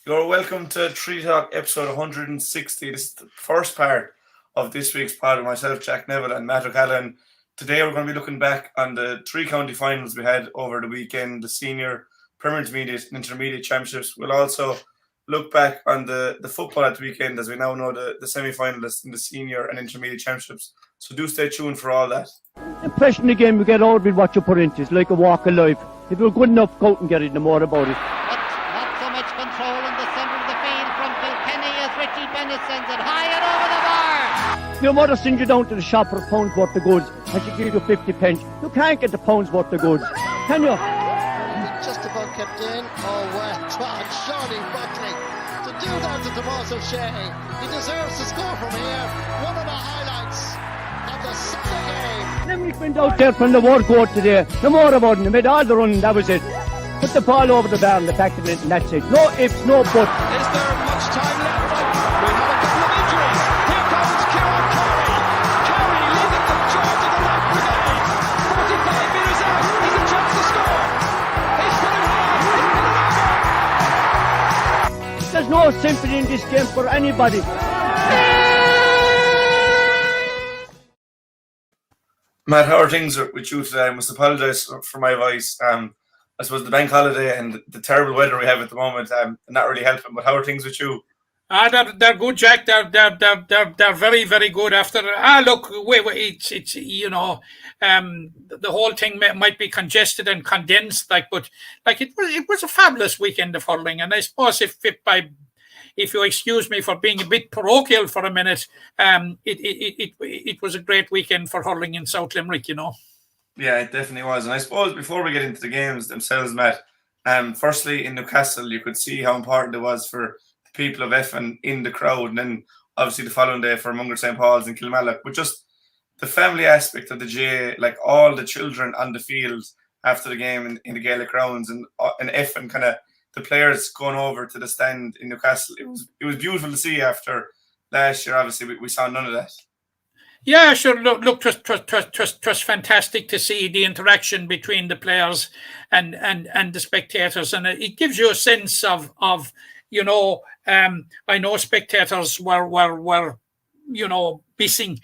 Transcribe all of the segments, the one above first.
You're welcome to Tree Talk episode 160. This is the first part of this week's pod with myself, Jack Neville, and Matt O'Callaghan. Today we're going to be looking back on the three county finals we had over the weekend, the senior, Premier Intermediate and Intermediate Championships. We'll also look back on the football at the weekend, as we now know the semi-finalists in the senior and intermediate championships. So do stay tuned for all that. The impression again we get out with what you put into it's like a walk of life. If you're good enough, go out and get it, no more about it. Not so much control in the centre of the field from Kilkenny as Richie Bennett sends it high and over the bar. Your mother sends you down to the shop for a pound's worth of goods and she gives you 50 pence. You can't get the pound's worth of goods, can you? Just about kept in. Oh, well done, Shawnee Buckley. To do that to Tomas O'Shea, he deserves to score from here. One of the highlights of the Sunday game. Then we went out there from the word court today. No more about it. They made all the running, that was it. Put the ball over the bar and the back of it, and that's it. No ifs, no buts. Is there much time left? We have a couple of injuries. Here comes Kieran Carey. Carey leading the charge of the right brigade. 45 metres out. He's a chance to score. He's put it hard. There's no sympathy in this game for anybody. Matt, how are things with you today? I must apologise for my voice. I suppose the bank holiday and the terrible weather we have at the moment not really helping. But how are things with you? They're good, Jack. They're very, very good. After look, wait, it's the whole thing might be congested and condensed, but it was a fabulous weekend of hurling, and I suppose if you excuse me for being a bit parochial for a minute, it was a great weekend for hurling in South Limerick, Yeah, it definitely was. And I suppose before we get into the games themselves, Matt, firstly in Newcastle, you could see how important it was for the people of Effin in the crowd, and then obviously the following day for Mungret St. Paul's and Kilmallock. But just the family aspect of the GA, like all the children on the field after the game in the Gaelic grounds, and Effin kind of the players going over to the stand in Newcastle. It was beautiful to see after last year. Obviously, we saw none of that. Yeah, sure. Look, just fantastic to see the interaction between the players and the spectators, and it gives you a sense of I know spectators were missing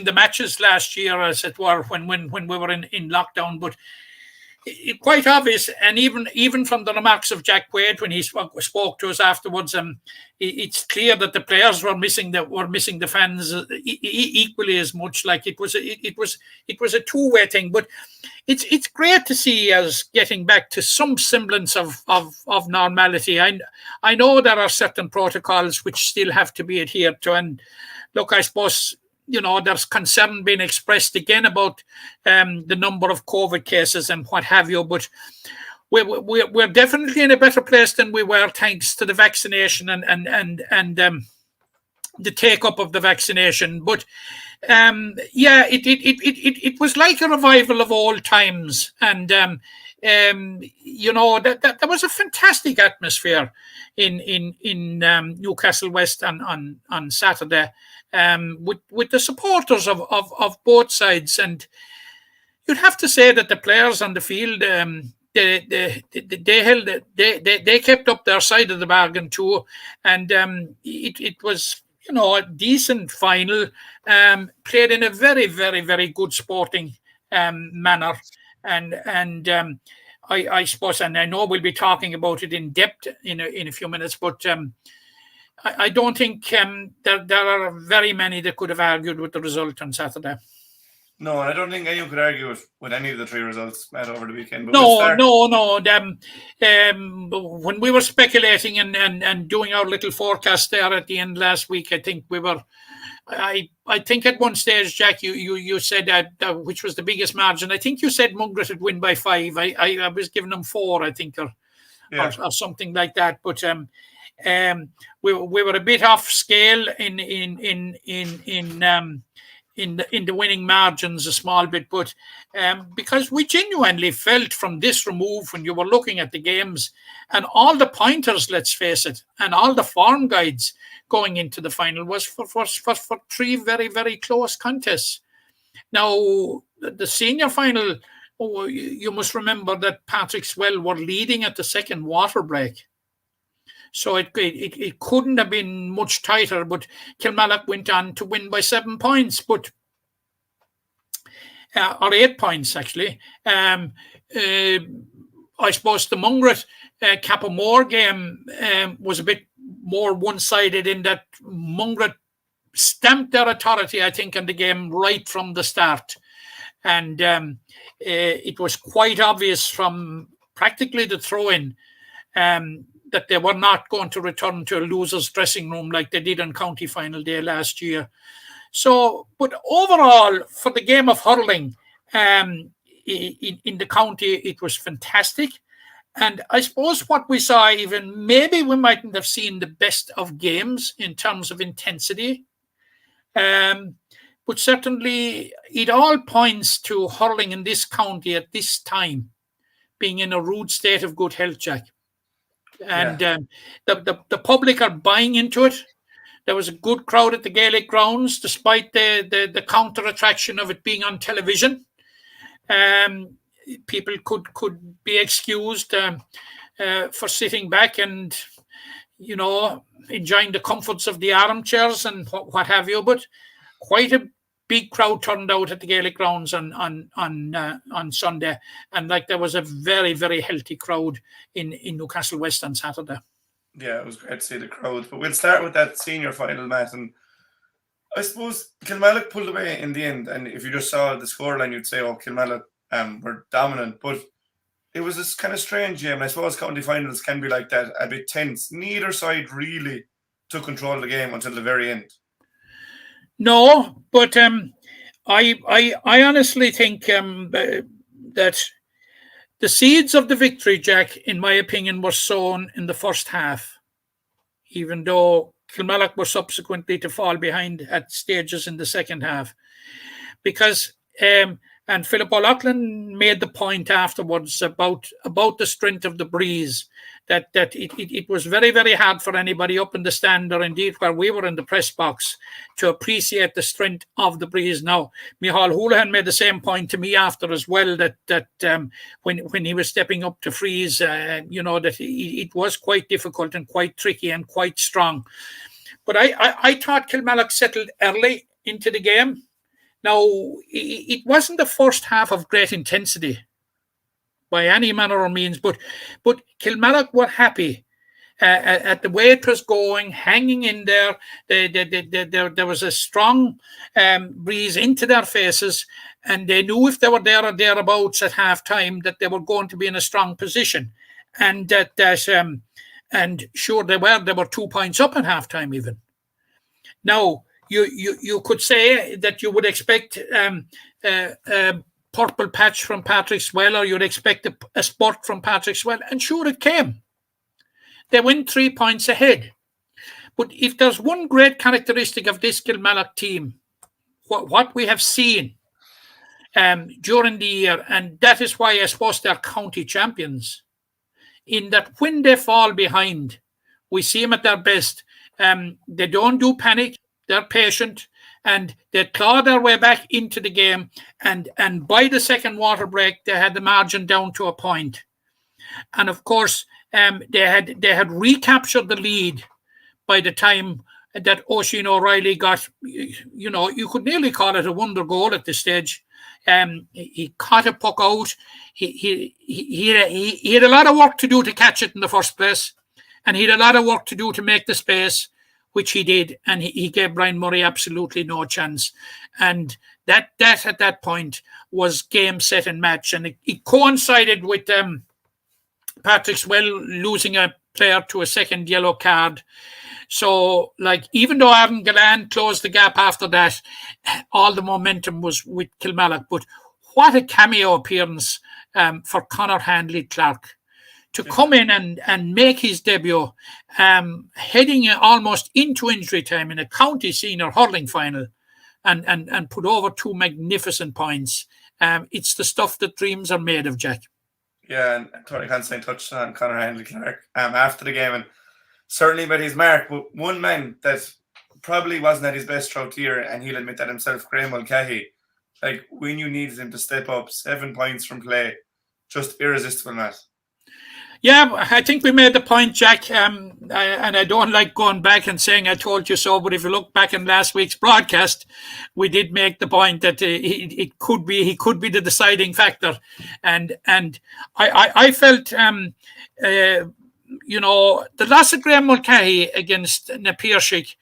the matches last year, as it were, when we were in lockdown, but. Quite obvious, and even from the remarks of Jack Quaid when he spoke to us afterwards, it's clear that the players were missing the fans equally as much. Like it was a two-way thing, but it's great to see us getting back to some semblance of normality. I know there are certain protocols which still have to be adhered to, and look, I suppose. There's concern being expressed again about the number of COVID cases and what have you, but we're definitely in a better place than we were thanks to the vaccination and the take up of the vaccination. But it was like a revival of old times, and there was a fantastic atmosphere in Newcastle West on Saturday. With the supporters of both sides, and you'd have to say that the players on the field they kept up their side of the bargain too, and it was a decent final, played in a very, very, very good sporting manner, and I suppose, and I know we'll be talking about it in depth in a few minutes, but. I don't think there are very many that could have argued with the result on Saturday. No, I don't think anyone could argue with any of the three results, Matt, over the weekend. But No. When we were speculating and doing our little forecast there at the end last week, I think we were. I think at one stage, Jack, you said that which was the biggest margin. I think you said Mungret would win by 5. I was giving them 4, I think, or something like that. But we were a bit off scale in the winning margins a small bit, but because we genuinely felt from this remove when you were looking at the games and all the pointers, let's face it, and all the form guides going into the final was for 3 very, very close contests. Now, the senior final, you must remember that Patrick Swell were leading at the second water break. So it couldn't have been much tighter, but Kilmallock went on to win by 7 points, but or 8 points actually. I suppose the Mungret Capamore game was a bit more one-sided in that Mungret stamped their authority, I think, on the game right from the start. And it was quite obvious from practically the throw-in that they were not going to return to a loser's dressing room like they did on county final day last year. So, but overall, for the game of hurling in the county, it was fantastic. And I suppose what we saw, even maybe we mightn't have seen the best of games in terms of intensity. But certainly it all points to hurling in this county at this time being in a rude state of good health, Jack. And the public are buying into it. There was a good crowd at the Gaelic grounds, despite the counter attraction of it being on television. People could be excused for sitting back and, you know, enjoying the comforts of the armchairs and what have you. But quite a big crowd turned out at the Gaelic grounds on Sunday, and like there was a very, very healthy crowd in Newcastle West on Saturday. Yeah, it was great to see the crowd. But we'll start with that senior final, Matt. And I suppose Kilmallock pulled away in the end. And if you just saw the scoreline, you'd say, oh, Kilmallock were dominant. But it was this kind of strange game. I suppose county finals can be like that, a bit tense. Neither side really took control of the game until the very end. No, but I honestly think that the seeds of the victory, Jack, in my opinion, were sown in the first half, even though Kilmallock were subsequently to fall behind at stages in the second half. Because, and Philip O'Loughlin made the point afterwards about the strength of the breeze, that it was very, very hard for anybody up in the stand, or indeed where we were in the press box, to appreciate the strength of the breeze. Now, Micheál Houlihan made the same point to me after as well, that when he was stepping up to freeze, you know, that it was quite difficult and quite tricky and quite strong. But I thought Kilmallock settled early into the game. Now, it wasn't the first half of great intensity by any manner or means, but Kilmallock were happy at the way it was going, hanging in there. There was a strong breeze into their faces, and they knew if they were there or thereabouts at half time that they were going to be in a strong position, and and sure they were 2 points up at half time even. Now, you could say that you would expect purple patch from Patrick Swell, or you'd expect a spurt from Patrick Swell, and sure it came. They went 3 points ahead. But if there's one great characteristic of this Kilmallock team, what we have seen during the year, and that is why I suppose they're county champions, in that when they fall behind, we see them at their best. They don't do panic. They're patient, and they claw their way back into the game. And by the second water break, they had the margin down to a point. And of course, they had recaptured the lead by the time that Oisin O'Reilly got, you know, you could nearly call it a wonder goal at this stage. He caught a puck out. He had a lot of work to do to catch it in the first place, and he had a lot of work to do to make the space, which he did, and he gave Brian Murray absolutely no chance. And that at that point was game, set, and match. And it coincided with Patrick Swell losing a player to a second yellow card. So, like, even though Aaron Gallant closed the gap after that, all the momentum was with Kilmallock. But what a cameo appearance for Conor Handley-Clark. To come in and make his debut, heading almost into injury time in a county senior hurling final, and put over 2 magnificent points. It's the stuff that dreams are made of, Jack. Yeah, and Tony Constantine touched on Conor Handley-Clark after the game, and certainly made his mark. But one man that probably wasn't at his best throughout the year, and he'll admit that himself, Graham Mulcahy, like when you needed him to step up, 7 points from play, just irresistible, Matt. Yeah, I think we made the point, Jack. And I don't like going back and saying I told you so, but if you look back in last week's broadcast, we did make the point that he could be the deciding factor, and I felt the loss of Graham Mulcahy against Napirshick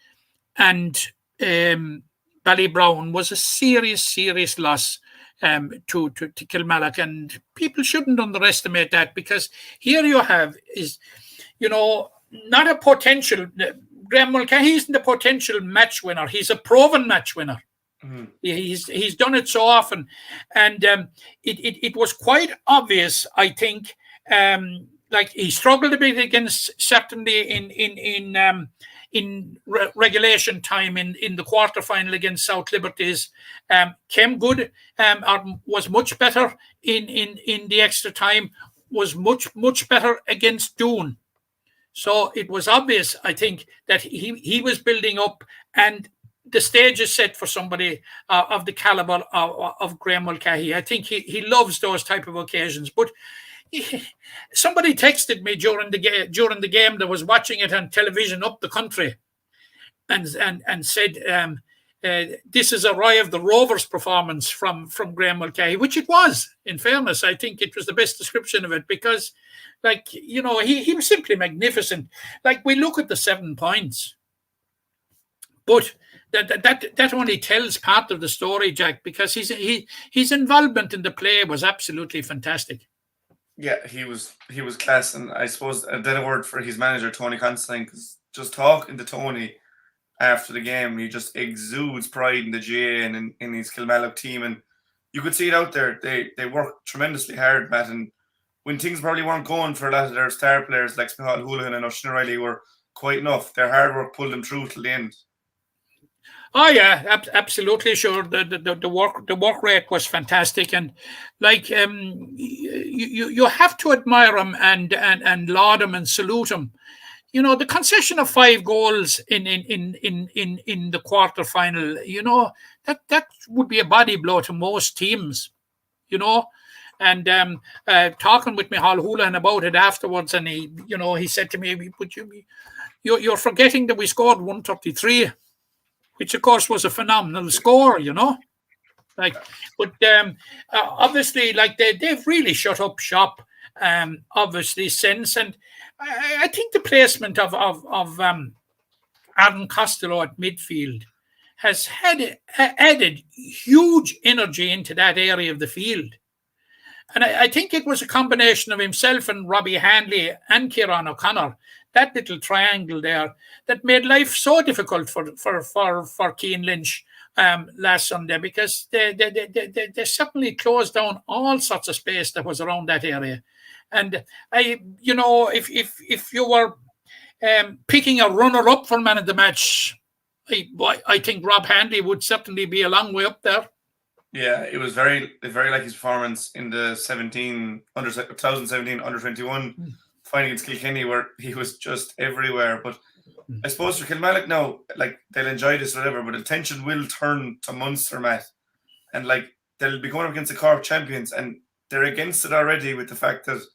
and Ballybrown was a serious loss to Kilmallock, and people shouldn't underestimate that, because here you have is, not a potential. Graham Mulcahy isn't a potential match winner. He's a proven match winner. Mm-hmm. He's done it so often, and it was quite obvious, I think. Like he struggled a bit against, certainly in regulation time in the quarterfinal against South Liberties, came good, or was much better in the extra time, was much better against Doon. So it was obvious, I think, that he was building up, and the stage is set for somebody of the caliber of Graham Mulcahy. I think he loves those type of occasions. But somebody texted me during the game that was watching it on television up the country, and said, this is a Roy of the Rovers performance from Graham Mulcahy, which it was. In fairness, I think it was the best description of it, because, like, he was simply magnificent. Like, we look at the 7 points, but that only tells part of the story, Jack, because his involvement in the play was absolutely fantastic. Yeah, he was class, and I suppose then a word for his manager, Tony Constantine, because just talking to Tony after the game, he just exudes pride in the GA and in his Kilmallock team, and you could see it out there. They worked tremendously hard, Matt, and when things probably weren't going for a lot of their star players like Smihal Houlihan and Oisin O'Reilly were quite enough, their hard work pulled them through till the end. Oh yeah, absolutely sure. The work rate was fantastic, and like you have to admire him and laud him and salute him. The concession of 5 goals in the quarter final, that would be a body blow to most teams, And talking with Micheál Houlihan about it afterwards, and he said to me, "You're forgetting that we scored 133." Which, of course, was a phenomenal score, Like, but obviously, like they've really shut up shop, obviously since, and I think the placement of Aaron Costello at midfield has added huge energy into that area of the field. And I think it was a combination of himself and Robbie Handley and Kieran O'Connor, that little triangle there, that made life so difficult for Cian Lynch last Sunday, because they certainly closed down all sorts of space that was around that area. And if you were picking a runner-up for man of the match, I think Rob Handley would certainly be a long way up there. Yeah, it was very like his performance in the 2017 under-21 final against Kilkenny, where he was just everywhere. But I suppose for Kilmallock now, like, they'll enjoy this or whatever, but attention will turn to Munster, Matt. And like, they'll be going up against the Cork champions, and they're against it already with the fact that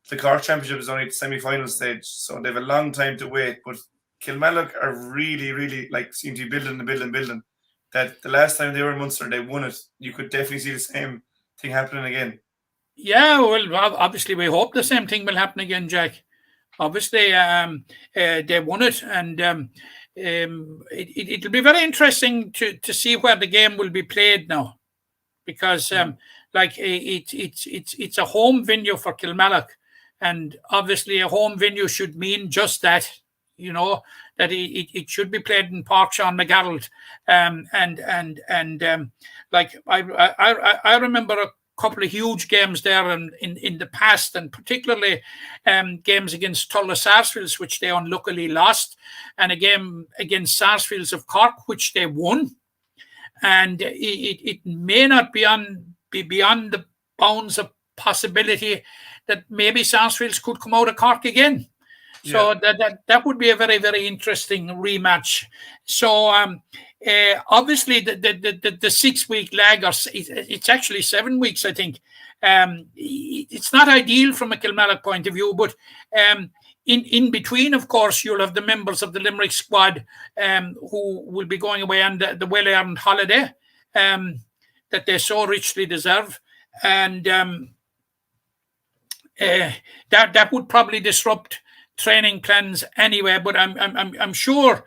the Cork championship is only at the semi-final stage, so they have a long time to wait. But Kilmallock are really like seem to be building. That the last time they were in Munster, they won it. You could definitely see the same thing happening again. Yeah, well, obviously we hope the same thing will happen again, Jack. Obviously, they won it, and it'll be very interesting to see where the game will be played now, because like it's a home venue for Kilmallock, and obviously a home venue should mean just that. That it should be played in Park Sean McGarrett, like I remember a couple of huge games there in the past, and particularly games against Tulla Sarsfields, which they unluckily lost, and a game against Sarsfields of Cork, which they won, and it may not be beyond the bounds of possibility that maybe Sarsfields could come out of Cork again. So that would be a very, very interesting rematch. So obviously the 6 week lag, or it's actually 7 weeks, I think, It's not ideal from a Kilmallock point of view, but in between, of course, you'll have the members of the Limerick squad who will be going away on the well-earned holiday that they so richly deserve, and that would probably disrupt training plans anyway. But I'm sure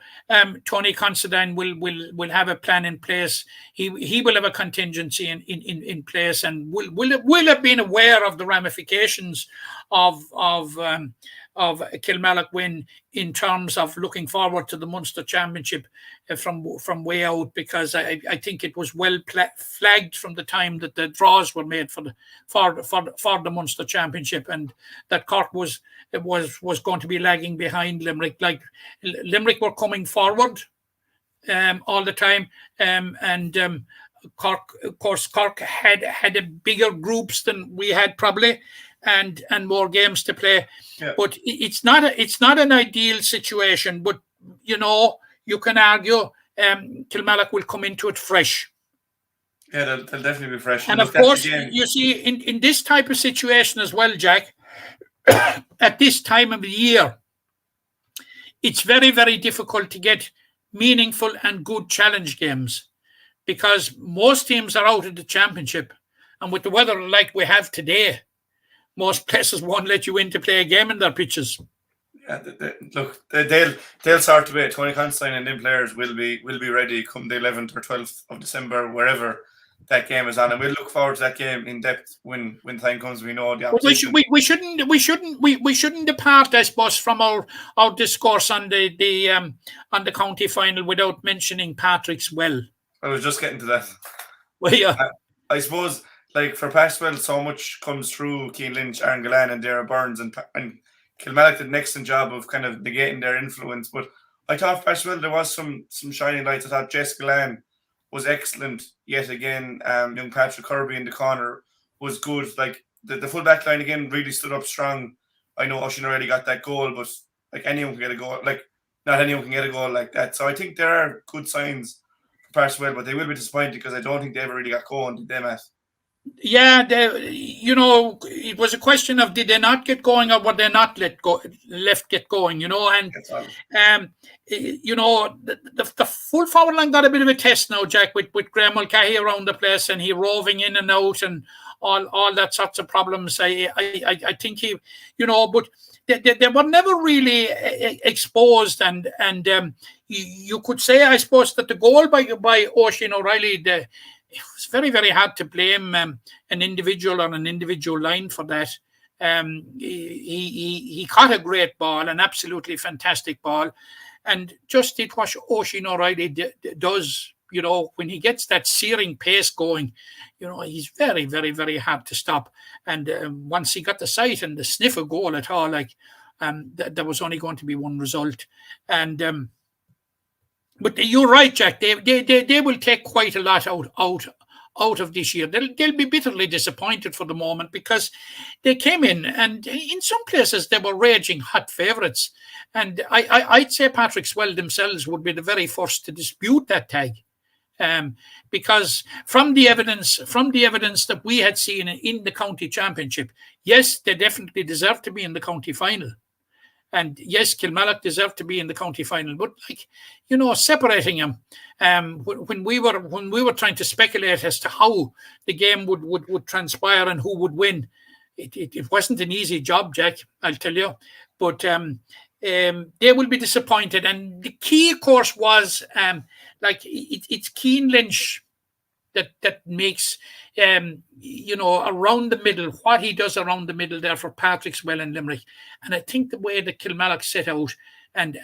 Tony Considine will have a plan in place. He will have a contingency in place, and will have been aware of the ramifications of Kilmallock win in terms of looking forward to the Munster Championship from way out, because I think it was well flagged from the time that the draws were made for the Munster Championship, and that Cork was going to be lagging behind Limerick. Like Limerick were coming forward all the time, and Cork, of course, Cork had a bigger groups than we had probably, and more games to play. Yeah. But it's not an ideal situation. But you can argue Kilmallock will come into it fresh. Yeah, they'll definitely be fresh. And of course, you see, in this type of situation as well, Jack, at this time of the year, it's very, very difficult to get meaningful and good challenge games, because most teams are out of the championship, and with the weather like we have today, most places won't let you in to play a game in their pitches. Yeah, they'll start to wait. Tony Considine and them players will be ready come the 11th or 12th of December, wherever that game is on, and we'll look forward to that game in depth when time comes. We know the opposition. We shouldn't depart, I suppose, from our discourse on the county final without mentioning Patrick's Well. I was just getting to that. Well, yeah. I suppose, like, for Paxwell, so much comes through Cian Lynch, Aaron Gillan, and Dara Burns, and Kilmallock did an excellent job of kind of negating their influence. But I thought Paxwell, there was some shining lights. I thought Jess Gillan was excellent yet again. Young Patrick Kirby in the corner was good. Like the full back line again really stood up strong. I know Oisín already got that goal, but like anyone can get a goal. Like not anyone can get a goal like that. So I think there are good signs for Paxwell, but they will be disappointed because I don't think they ever really got going, did they, Matt? Yeah, it was a question of did they not get going or were they not left get going, and the full forward line got a bit of a test now, Jack, with Graham Mulcahy around the place, and he roving in and out and all that sorts of problems. I think he, but they were never really exposed, and you could say, I suppose, that the goal by Oisín O'Reilly, it was very, very hard to blame an individual on an individual line for that. He caught a great ball, an absolutely fantastic ball, and just did what Oisín O'Reilly does. When he gets that searing pace going, he's very, very, very hard to stop. And once he got the sight and the sniff of goal at all, there was only going to be one result. And but you're right, Jack. They will take quite a lot out of this year. They'll be bitterly disappointed for the moment, because they came in and in some places they were raging hot favourites. And I'd say Patrick's Well themselves would be the very first to dispute that tag, because from the evidence that we had seen in the county championship, yes, they definitely deserve to be in the county final. And yes, Kilmallock deserved to be in the county final, but separating them. When we were trying to speculate as to how the game would transpire and who would win, it wasn't an easy job, Jack, I'll tell you. But they will be disappointed. And the key, of course, was it's Cian Lynch that makes around the middle, what he does around the middle there for Patrick's Well and Limerick. And I think the way that Kilmallock set out and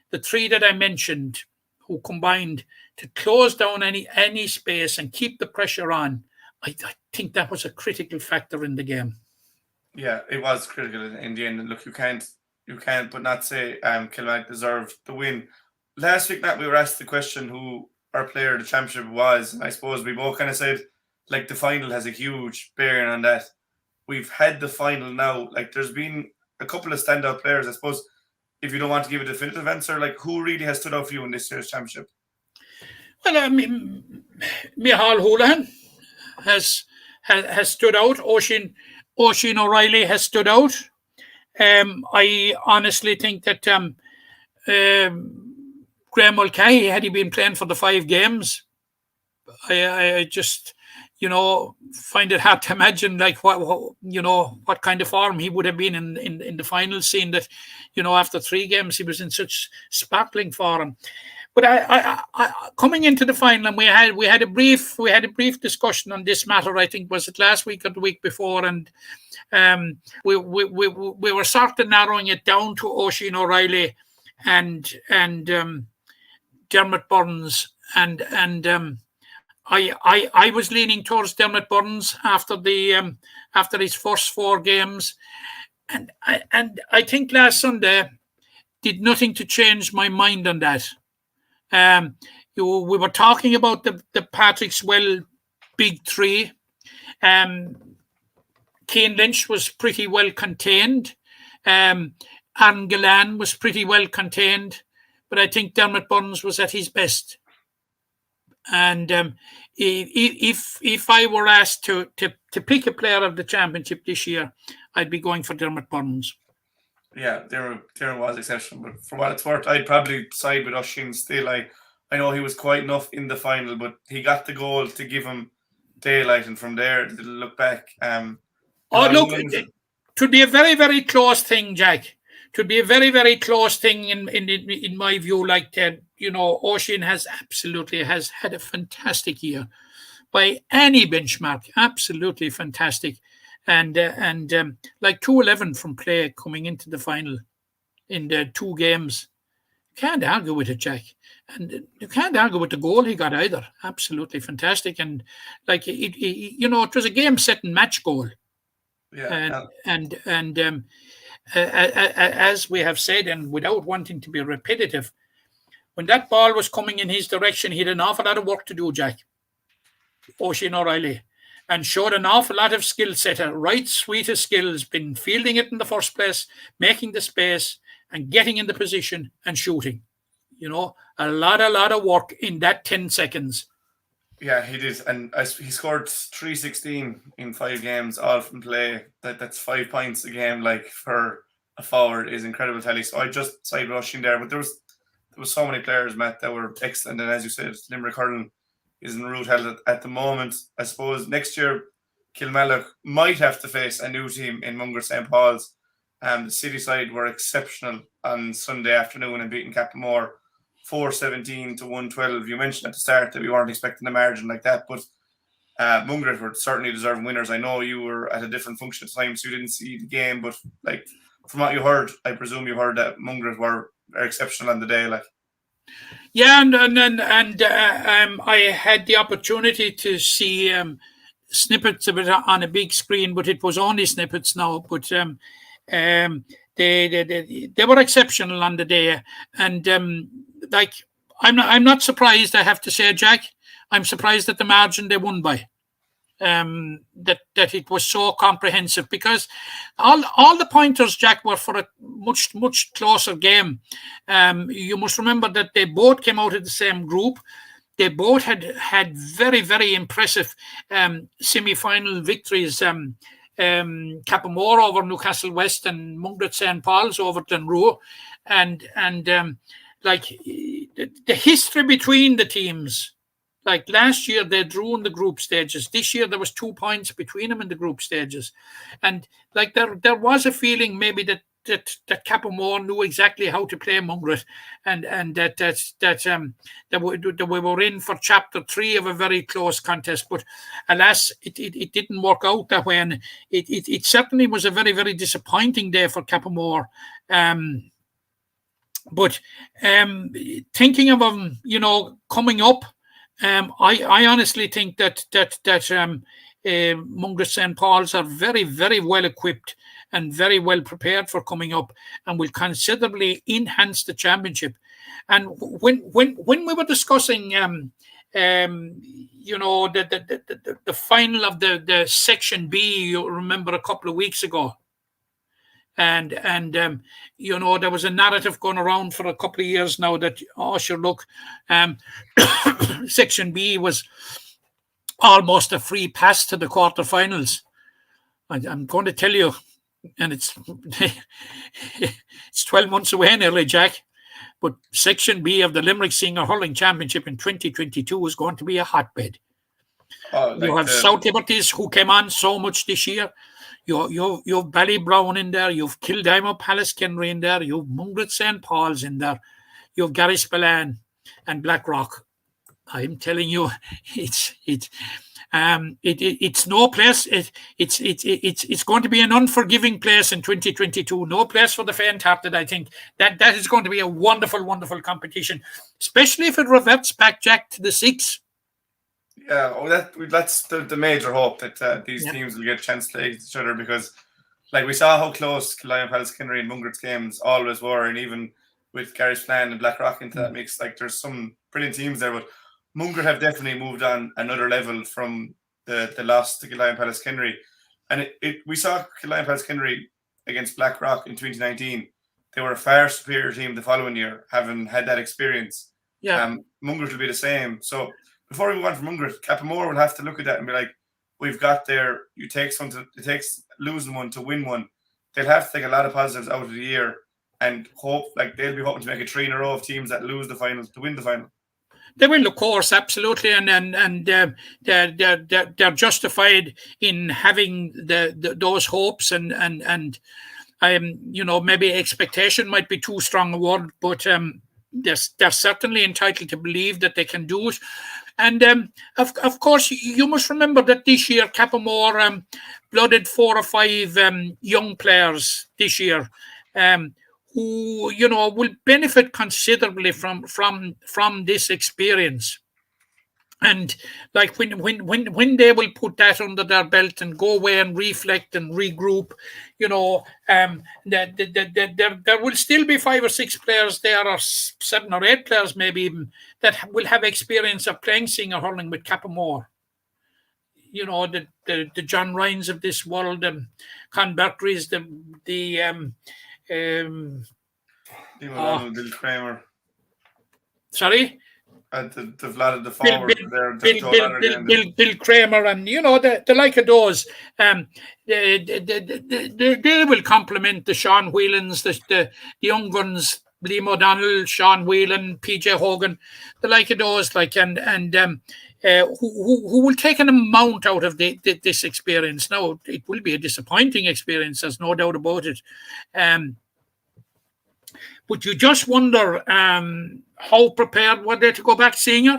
the three that I mentioned who combined to close down any space and keep the pressure on, I think that was a critical factor in the game. Yeah, it was critical in the end. And look, you can't but not say Kilmallock deserved the win. Last week, Matt, we were asked the question who our player of the championship was, and I suppose we both kind of said the final has a huge bearing on that. We've had the final now. There's been a couple of standout players. I suppose if you don't want to give a definitive answer, who really has stood out for you in this year's championship? Well, Micheál Houlihan has has stood out. Oisin O'Reilly has stood out. I honestly think that Graham Mulcahy, had he been playing for the 5 games, I just, find it hard to imagine like what kind of form he would have been in the final, seeing that, after 3 games he was in such sparkling form. But I coming into the final, and we had a brief discussion on this matter. I think, was it last week or the week before, and we were sort of narrowing it down to Oisin O'Reilly and Dermot Burns, and I was leaning towards Dermot Burns after his first 4 games, and I think last Sunday did nothing to change my mind on that. We were talking about the Patrick Swell big 3. Cian Lynch was pretty well contained. Aaron Gillan was pretty well contained, but I think Dermot Burns was at his best. And if I were asked to pick a player of the championship this year, I'd be going for Dermot Burns. Yeah, Darren was exceptional, but for what it's worth, I'd probably side with Oisin still. I know he was quite enough in the final, but he got the goal to give him daylight, and from there, look back. It would be a very, very close thing, Jack. It would be a very, very close thing in my view. Like that, Oisin has had a fantastic year by any benchmark. Absolutely fantastic. And like 211 from play coming into the final in the 2 games. Can't argue with it, Jack. And you can't argue with the goal he got either. Absolutely fantastic. And like it was a game-setting match goal. Yeah. And as we have said, and without wanting to be repetitive, when that ball was coming in his direction, he had an awful lot of work to do, Jack. Oisin O'Reilly. And showed an awful lot of skill set, a right suite of skills, been fielding it in the first place, making the space and getting in the position and shooting. A lot of work in that 10 seconds. Yeah, he did. And he scored 316 in 5 games, all from play. That's 5 points a game, like for a forward, is incredible, Telly. So I just side rushing there. But there was so many players, Matt, that were excellent. And as you said, Limerick hurling is in route held at the moment. I suppose next year Kilmallock might have to face a new team in Mungret St. Paul's. The City side were exceptional on Sunday afternoon and beating Capamore 4-17 to 112. You mentioned at the start that we weren't expecting a margin like that, but Mungret were certainly deserving winners. I know you were at a different function at the time, so you didn't see the game, but like from what you heard, I presume you heard that Mungret were exceptional on the day. Like, yeah, and I had the opportunity to see snippets of it on a big screen, but it was only snippets now. But they were exceptional on the day, and like I'm not surprised. I have to say, Jack, I'm surprised at the margin they won by. That it was so comprehensive, because all the pointers, Jack, were for a much closer game. You must remember that they both came out of the same group. They both had very, very impressive semi-final victories. Capamore over Newcastle West and Mungret St. Paul's over Dunrue, and like the history between the teams. Like last year, they drew in the group stages. This year, there was 2 points between them in the group stages, and like there was a feeling maybe that Capamore knew exactly how to play Mungret, and that we were in for chapter 3 of a very close contest. But alas, it didn't work out that way, and it certainly was a very, very disappointing day for Capamore. But thinking of them, coming up. I honestly think that Mungret St. Paul's are very, very well equipped and very well prepared for coming up, and will considerably enhance the championship. And when we were discussing, the final of the Section B, you remember a couple of weeks ago. And there was a narrative going around for a couple of years now that, Section B was almost a free pass to the quarterfinals. I'm going to tell you, and it's 12 months away nearly, Jack. But Section B of the Limerick Senior Hurling Championship in 2022 is going to be a hotbed. You have South Liberties, who came on so much this year. You have Ballybrown in there. You have Kildimo Pallaskenry in there. You have Mungret St. Paul's in there. You have Gary Spillane and Blackrock. I'm telling you, it's no place. It's going to be an unforgiving place in 2022. No place for the faint-hearted. I think that is going to be a wonderful, wonderful competition, especially if it reverts back, Jack, to the 6. Yeah, that's the major hope that these teams will get a chance to play each other, because, like, we saw how close Kilmallock, Pallaskenry and Mungret's games always were, and even with Gary Spillane and Blackrock into that mix, like, there's some brilliant teams there, but Mungret have definitely moved on another level from the loss to Kilmallock, Pallaskenry, and we saw Kilmallock, Pallaskenry against Blackrock in 2019. They were a far superior team the following year, having had that experience. Mungret will be the same. So before we move on from Mungret, Cappamore will have to look at that and be like, we've got there. It takes losing one to win one. They'll have to take a lot of positives out of the year and hope, like, they'll be hoping to make it 3 in a row of teams that lose the finals to win the final. They will, of course, absolutely, and they're justified in having those hopes, and maybe expectation might be too strong a word, but they're certainly entitled to believe that they can do it. And of course, you must remember that this year Cappamore blooded 4 or 5 young players this year, who will benefit considerably from this experience. And like when they will put that under their belt and go away and reflect and regroup, there will still be 5 or 6 players there, or 7 or 8 players maybe even, that will have experience of playing senior hurling with Cappamore. The John Ryans of this world, and Con Bertrys, Bill Kramer. Sorry? The Vlad the forward Bill Kramer, and the like of those. They will complement the Sean Whelans, the young guns, Liam O'Donnell, Sean Whelan, PJ Hogan, the like of those, who will take an amount out of this experience. Now, it will be a disappointing experience, there's no doubt about it. But you just wonder how prepared were they to go back senior.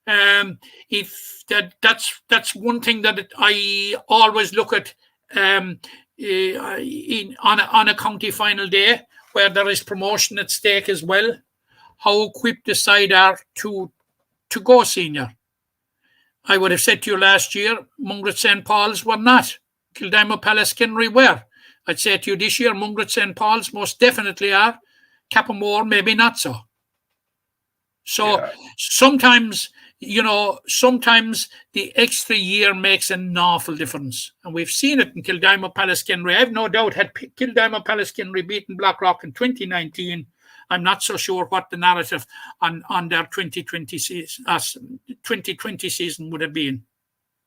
If that's one thing that I always look at on a county final day, where there is promotion at stake as well. How equipped the side are to go senior. I would have said to you last year, Mungret St. Paul's were not. Kildimo Pallaskenry were. I'd say to you this year, Mungret St. Paul's most definitely are. Cappamore, maybe not so. So sometimes the extra year makes an awful difference. And we've seen it in Kildimo Pallaskenry. I have no doubt, had Kildimo Pallaskenry beaten Blackrock in 2019, I'm not so sure what the narrative on their 2020 season would have been.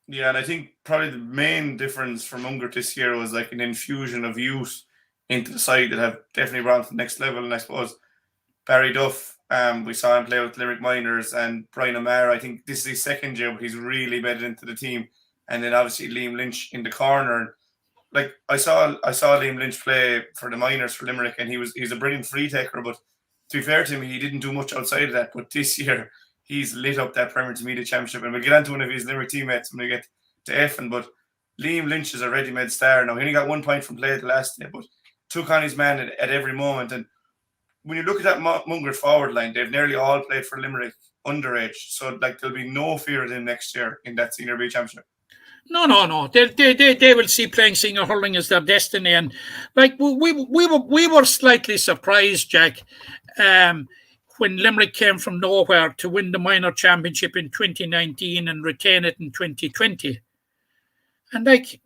Yeah, and I think probably the main difference for Mungret this year was like an infusion of youth into the side that have definitely brought to the next level. And I suppose Barry Duff, we saw him play with Limerick Minors, and Brian O'Mara, I think this is his second year, but he's really bedded into the team. And then obviously Liam Lynch in the corner. Like I saw Liam Lynch play for the Minors for Limerick, and he's a brilliant free taker, but to be fair to him, he didn't do much outside of that. But this year, he's lit up that Premier Intermediate Championship, and we'll get on to one of his Limerick teammates when we get to Effin. But Liam Lynch is a ready-made star now. He only got 1 point from play the last day, but took on his man at every moment. And when you look at that Mungret forward line, they've nearly all played for Limerick underage, so like there'll be no fear of them next year in that Senior B Championship. No. They will see playing senior hurling as their destiny, and like we were slightly surprised, Jack, when Limerick came from nowhere to win the minor championship in 2019 and retain it in 2020. And like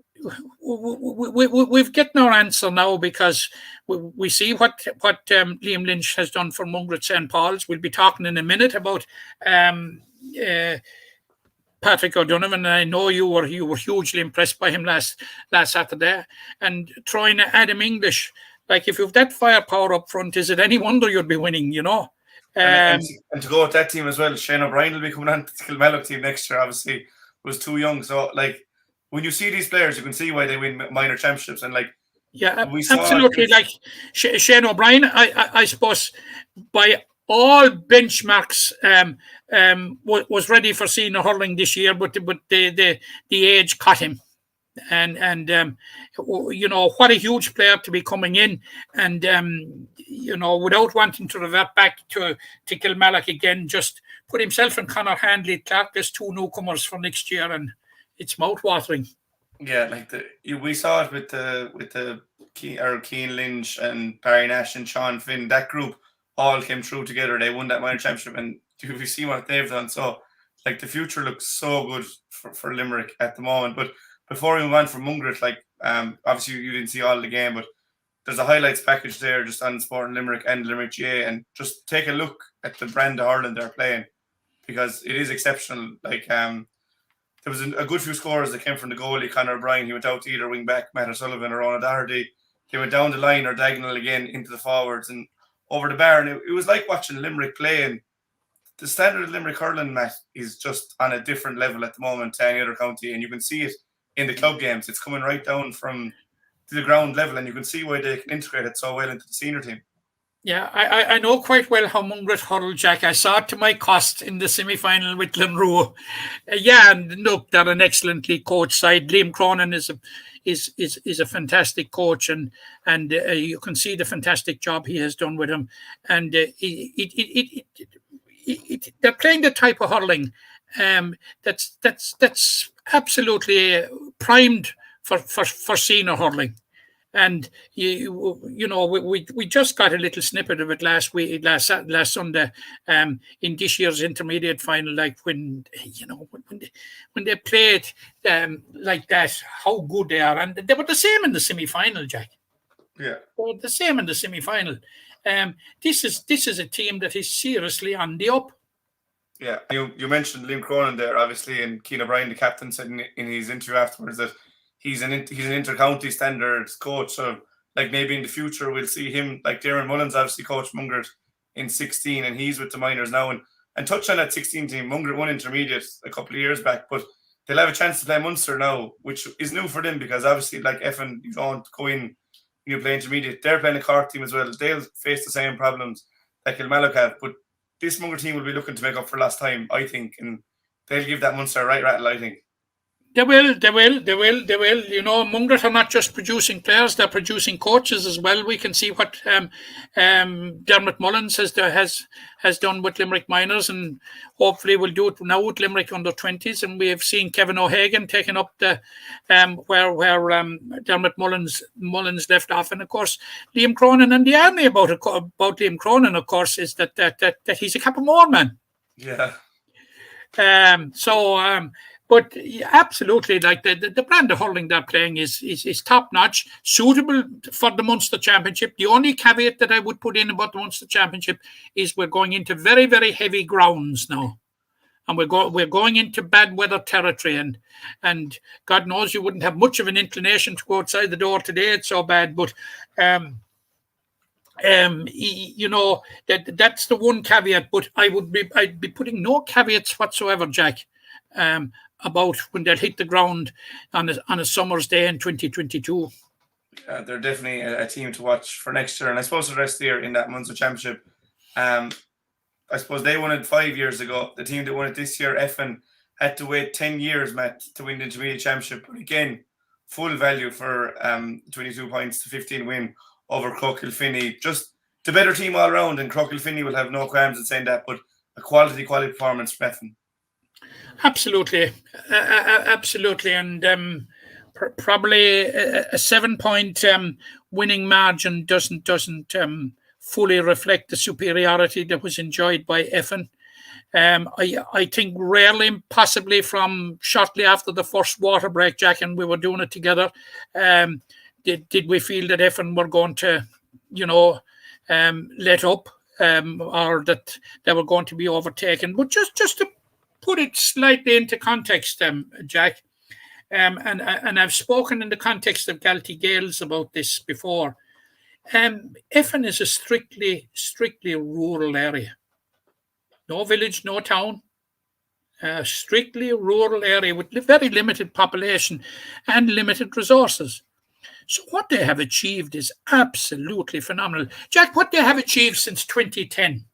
we've gotten our answer now, because we see what Liam Lynch has done for Mungret St. Paul's. We'll be talking in a minute about Patrick O'Donovan, and I know you were hugely impressed by him last Saturday. And throwing Adam English, like if you've that firepower up front, is it any wonder you'd be winning? And to go with that team as well, Shane O'Brien will be coming on to the Kilmallock team next year. Obviously, was too young. So like when you see these players, you can see why they win minor championships. And like absolutely, like Shane O'Brien, I suppose by all benchmarks, was ready for senior hurling this year, but the age caught him. And what a huge player to be coming in, and without wanting to revert back to Kilmallock again, just put himself and Conor Handley Clark as 2 newcomers for next year, and it's mouth-watering. Yeah, like we saw it with the Keane Lynch and Barry Nash and Sean Finn. That group all came through together. They won that minor championship, and you see what they've done. So like the future looks so good for Limerick at the moment. But before we move on from Mungret, like obviously you didn't see all of the game, but there's a highlights package there just on Sport Limerick and Limerick GA, and just take a look at the brand of hurling they're playing, because it is exceptional. Like there was a good few scores that came from the goalie Conor O'Brien. He went out to either wing back Matt O'Sullivan or Ronald Doherty. He went down the line or diagonal again into the forwards and over the bar, and it was like watching Limerick play. And the standard of Limerick hurling, Matt, is just on a different level at the moment to any other county, and you can see it in the club games. It's coming right down from the ground level, and you can see why they can integrate it so well into the senior team. Yeah, I know quite well how Mungret hurled, Jack. I saw it to my cost in the semi-final with Glenroe. And look, they're an excellently coached side. Liam Cronin is a fantastic coach, and you can see the fantastic job he has done with him. And they're playing the type of hurling that's absolutely primed for senior hurling. And we just got a little snippet of it last Sunday in this year's intermediate final, like when they played like that, how good they are. And they were the same in the semi-final, Jack. Yeah, they were the same in the semi-final. This is a team that is seriously on the up. Yeah, you mentioned Liam Cronin there, obviously, and Keane O'Brien, the captain, said in his interview afterwards that he's an inter-county standards coach. So, like, maybe in the future we'll see him, like Darren Mullins obviously coached Mungret in 16, and he's with the minors now. And touch on that 16 team, Mungret won intermediate a couple of years back, but they'll have a chance to play Munster now, which is new for them, because obviously, like Effin, you don't go in, you play intermediate. They're playing a Cork team as well. They'll face the same problems that Kilmallock have, but this Mungret team will be looking to make up for last time, I think, and they'll give that Munster a right rattle, I think. They will. Mungret are not just producing players; they're producing coaches as well. We can see what Dermot Mullins has done with Limerick minors, and hopefully will do it now with Limerick under 20s. And we have seen Kevin O'Hagan taking up the where Dermot Mullins left off. And of course, Liam Cronin, and the irony about Liam Cronin, of course, is that he's a Cappamore man. Yeah. But absolutely, like the brand of hurling they're playing is top notch, suitable for the Munster Championship. The only caveat that I would put in about the Munster Championship is we're going into very, very heavy grounds now, and we're going into bad weather territory, and God knows you wouldn't have much of an inclination to go outside the door today. It's so bad, but that's the one caveat. But I'd be putting no caveats whatsoever, Jack. About when they'll hit the ground on a summer's day in 2022. They're definitely a team to watch for next year, and I suppose the rest of the year in that Munster Championship. I suppose they won it 5 years ago. The team that won it this year, Effin, had to wait 10 years, Matt, to win the intermediate championship. But again, full value for 22 points to 15 win over Kilkenny. Just the better team all around, and Kilkenny will have no qualms in saying that, but a quality performance from Effin. Absolutely, and probably a 7-point winning margin doesn't fully reflect the superiority that was enjoyed by Effin. I think rarely, possibly from shortly after the first water break, Jack, and we were doing it together. Did we feel that Effin were going to, let up, or that they were going to be overtaken? But just put it slightly into context, Jack, and I've spoken in the context of Galtee Gales about this before. Effin is a strictly rural area. No village, no town. Strictly rural area with very limited population and limited resources. So what they have achieved is absolutely phenomenal. Jack, what they have achieved since 2010,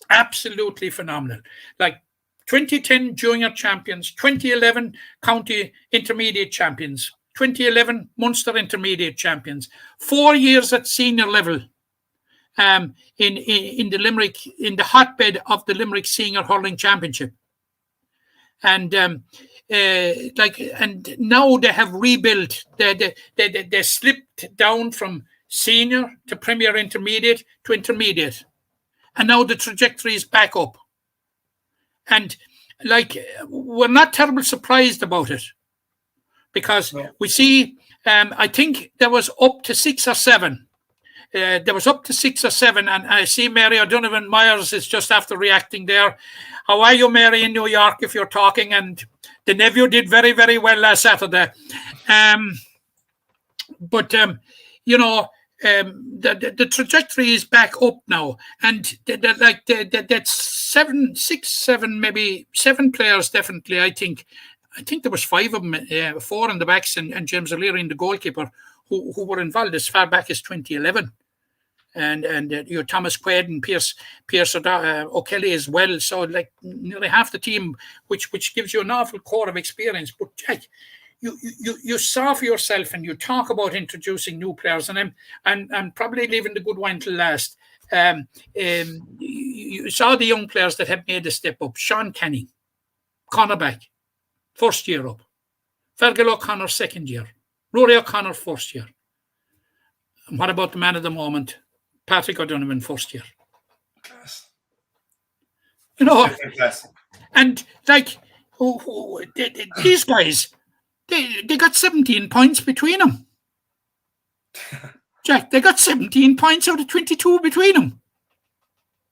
absolutely phenomenal. Like 2010 junior champions, 2011 county intermediate champions, 2011 Munster intermediate champions, 4 years at senior level in the Limerick, in the hotbed of the Limerick Senior Hurling Championship. And and now they have rebuilt. They slipped down from senior to premier intermediate to intermediate, and now the trajectory is back up. And we're not terribly surprised about it, because we see. I think there was up to 6 or 7. There was up to 6 or 7, and I see Mary O'Donovan Myers is just after reacting there. How are you, Mary, in New York, if you're talking? And the nephew did very, very well last Saturday. The trajectory is back up now. And that's 7 players, definitely, I think. I think there was 5 of them, 4 in the backs and James O'Leary, the goalkeeper, who were involved as far back as 2011. And Thomas Quaid and Pierce O'Kelly as well. So nearly half the team, which gives you an awful core of experience. But Jack, you saw for yourself, and you talk about introducing new players, and I'm probably leaving the good one till last. You saw the young players that have made a step up. Sean Canning, cornerback, first year up. Fergal O'Connor, second year. Rory O'Connor, first year. And what about the man of the moment? Patrick O'Donovan, first year. Class. And these guys, they got 17 points between them. Jack, they got 17 points out of 22 between them.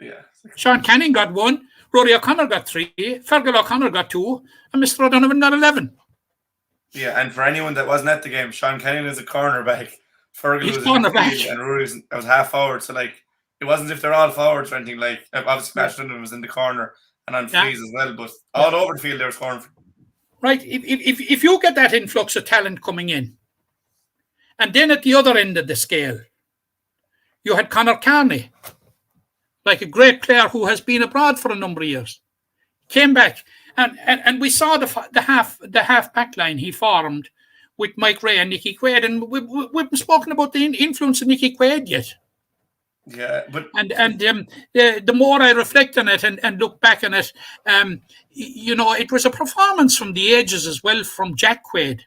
Yeah. Sean Canning got 1, Rory O'Connor got 3, Fergal O'Connor got 2, and Mr. O'Donovan got 11. Yeah, and for anyone that wasn't at the game, Sean Canning is a cornerback. Fergal was cornerback, and Rory was half forward. So it wasn't as if they're all forwards or anything. Obviously, Matt Donovan was in the corner and on fleas as well, but all over the field they were scoring. Right. If you get that influx of talent coming in, and then at the other end of the scale, you had Conor Carney, like a great player who has been abroad for a number of years, came back, and we saw the half back line he formed with Mike Ray and Nicky Quaid, and we've spoken about the influence of Nicky Quaid yet. Yeah, but the more I reflect on it and look back on it, it was a performance from the ages as well from Jack Quaid.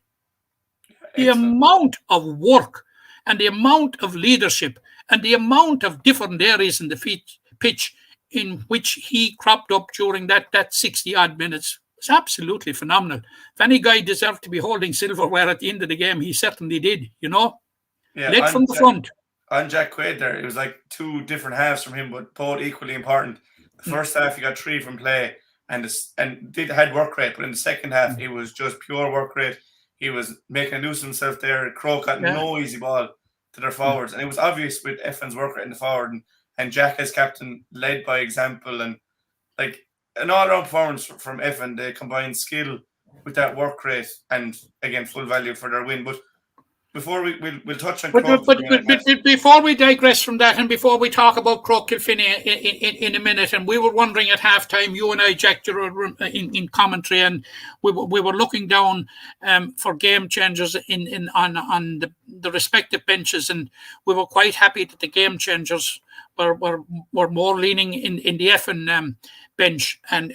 The amount of work and the amount of leadership and the amount of different areas in the pitch in which he cropped up during that 60-odd minutes was absolutely phenomenal. If any guy deserved to be holding silverware at the end of the game, he certainly did, Yeah, led from the front. On Jack Quaid there, it was like 2 different halves from him, but both equally important. The first half, he got 3 from play and had work rate, but in the second half, it was just pure work rate. He was making a nuisance of himself there. Crow got no easy ball to their forwards, and it was obvious with Effin's work rate in the forward, and Jack as captain led by example, and an all-round performance from Effin. They combined skill with that work rate, and again, full value for their win. But before we'll touch on Croke. But before we digress from that, and before we talk about Croke Kilfinny in a minute, and we were wondering at halftime, you and I, Jack, in commentary, and we were looking down for game changers on the respective benches, and we were quite happy that the game changers were more leaning in the Effin bench, and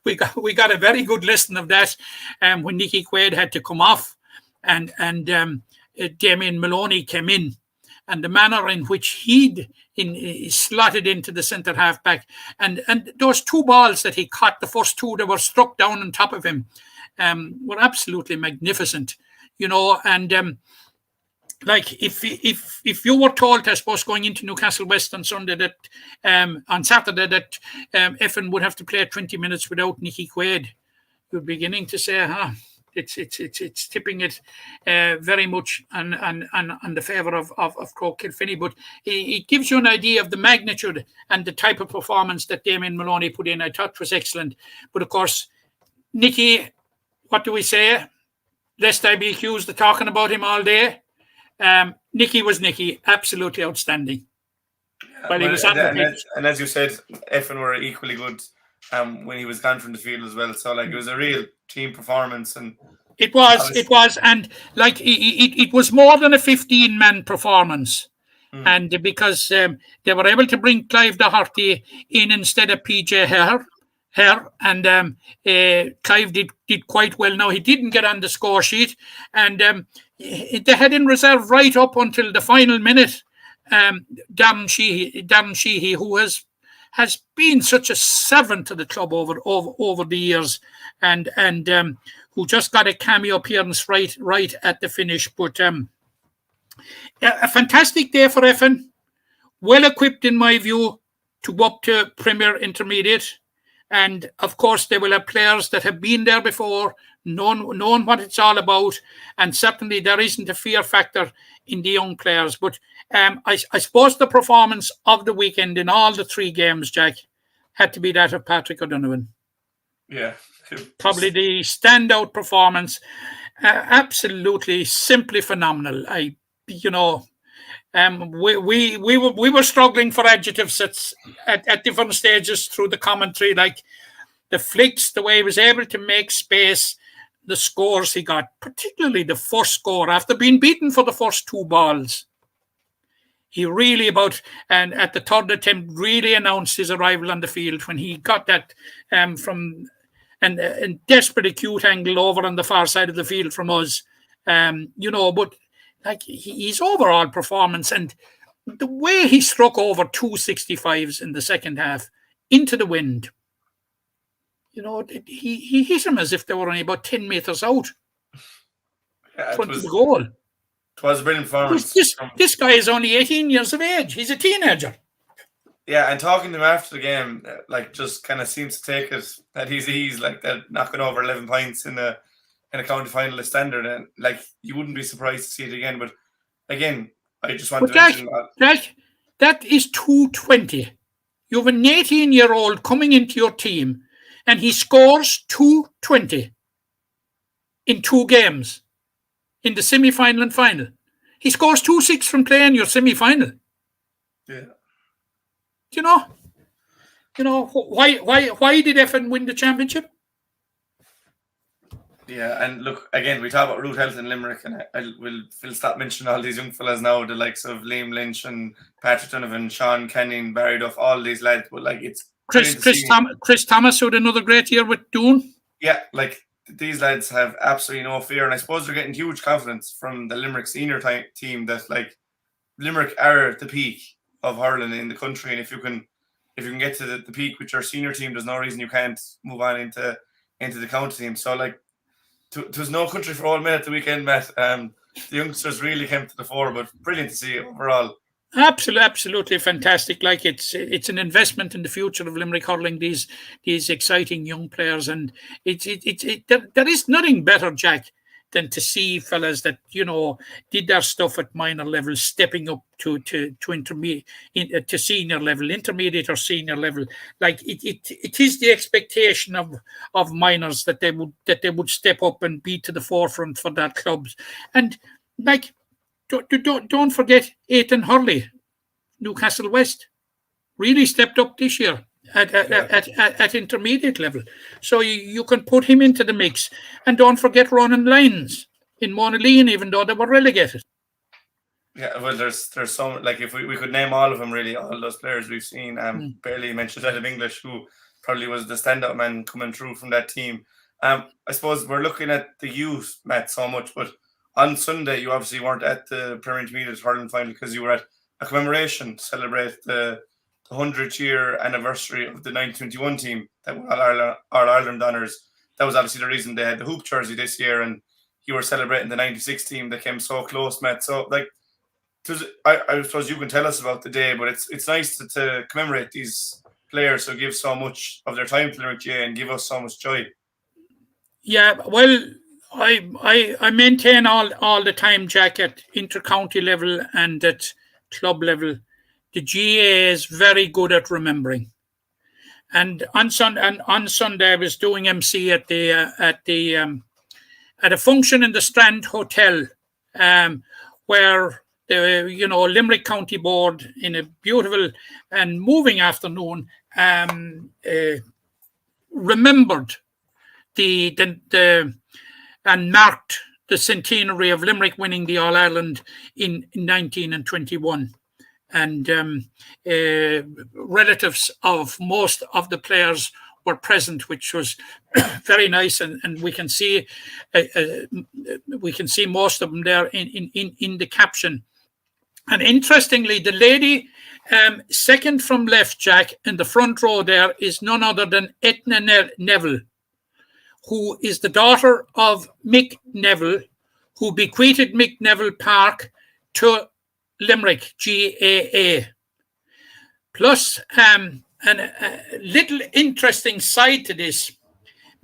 we got a very good listen of that when Nicky Quaid had to come off, and Damien Maloney came in, and the manner in which he slotted into the centre half back, and those 2 balls that he caught, the first 2 that were struck down on top of him, were absolutely magnificent, and like if you were told, I suppose, going into Newcastle West on Sunday that on Saturday that Effin would have to play 20 minutes without Nicky Quaid, you're beginning to say, it's tipping it very much on the favour of Croke Kilkenny. But it gives you an idea of the magnitude and the type of performance that Damien Maloney put in. I thought was excellent. But of course, Nicky, what do we say? Lest I be accused of talking about him all day. Nicky was Nicky, absolutely outstanding. Well, he was and as you said, Effin were equally good when he was gone from the field as well. So like it was a real team performance, and it was, and like it was more than a 15-man performance. And because they were able to bring Clive Doherty in instead of PJ Hare, and Clive did quite well. Now he didn't get on the score sheet, and they had in reserve right up until the final minute Darren Sheehy, who has been such a servant to the club over the years, and who just got a cameo appearance right at the finish. But a fantastic day for Effin, well equipped in my view to go up to Premier Intermediate. And of course, they will have players that have been there before, known what it's all about, and certainly there isn't a fear factor in the young players. But I suppose the performance of the weekend in all the three games, Jack, had to be that of Patrick O'Donovan. Yeah, probably the standout performance. Absolutely, simply phenomenal. We were struggling for adjectives at different stages through the commentary, like the flicks, the way he was able to make space, the scores he got, particularly the first score after being beaten for the first two balls. He really and at the third attempt, really announced his arrival on the field when he got that from a desperate acute angle over on the far side of the field from us, but like his overall performance and the way he struck over 265s in the second half into the wind, he hit them as if they were only about 10 metres out front of the goal. It was a brilliant performance. This guy is only 18 years of age. He's a teenager. Yeah, and talking to him after the game, like just kind of seems to take it that he's like that, knocking over 11 points in a county final is standard, and like you wouldn't be surprised to see it again. But again, I just want to mention that is 220. You have an 18-year-old coming into your team, and he scores 220 in two games in the semi-final and final. He scores 2-6 from playing your semi-final. Yeah. You know why did Effin win the championship? Yeah, and look, again, we talk about root health in Limerick, and we'll stop mentioning all these young fellas now, the likes of Liam Lynch and Patrick Donovan, Sean Kenning, Barry Duff, all these lads. But like it's Chris Thomas who had another great year with Doon. Yeah, like these lads have absolutely no fear, and I suppose they're getting huge confidence from the Limerick senior team that like Limerick are at the peak of hurling in the country, and if you can get to the peak with your senior team, there's no reason you can't move on into the county team. So like. It was no country for old men at the weekend, Matt. The youngsters really came to the fore, but brilliant to see overall. Absolutely fantastic. Like it's an investment in the future of Limerick hurling. These exciting young players, and there is nothing better, Jack, than to see fellas that did their stuff at minor level stepping up to intermediate, to senior level, intermediate or senior level. Like it is the expectation of minors that they would step up and be to the forefront for their clubs. And like don't forget Aiton Hurley, Newcastle West, really stepped up this year at intermediate level. So you can put him into the mix. And don't forget Ronan Lyons in Monaleen, even though they were relegated. Yeah, well, there's so like if we could name all of them, really, all those players we've seen. Barely mentioned out of English, who probably was the standout man coming through from that team. I suppose we're looking at the youth, Matt, so much, but on Sunday you obviously weren't at the Premier Intermediate hurling final because you were at a commemoration to celebrate the 100th-year anniversary of the 1921 team that won All Ireland honours. That was obviously the reason they had the hoop jersey this year, and you were celebrating the '96 team that came so close, Matt. So like, I suppose you can tell us about the day, but it's nice to commemorate these players who give so much of their time to Limerick GA and give us so much joy. Yeah, well, I maintain all the time, Jack, at inter-county level and at club level, the GA is very good at remembering. And on Sunday, I was doing MC at a function in the Strand Hotel, where the Limerick County Board, in a beautiful and moving afternoon, remembered and marked the centenary of Limerick winning the All Ireland in 19 and 21. And relatives of most of the players were present, which was very nice, and we can see most of them there in the caption. And interestingly, the lady second from left, Jack, in the front row there is none other than Etna Neville, who is the daughter of Mick Neville, who bequeathed Mick Neville Park to Limerick GAA. Plus, and a little interesting side to this,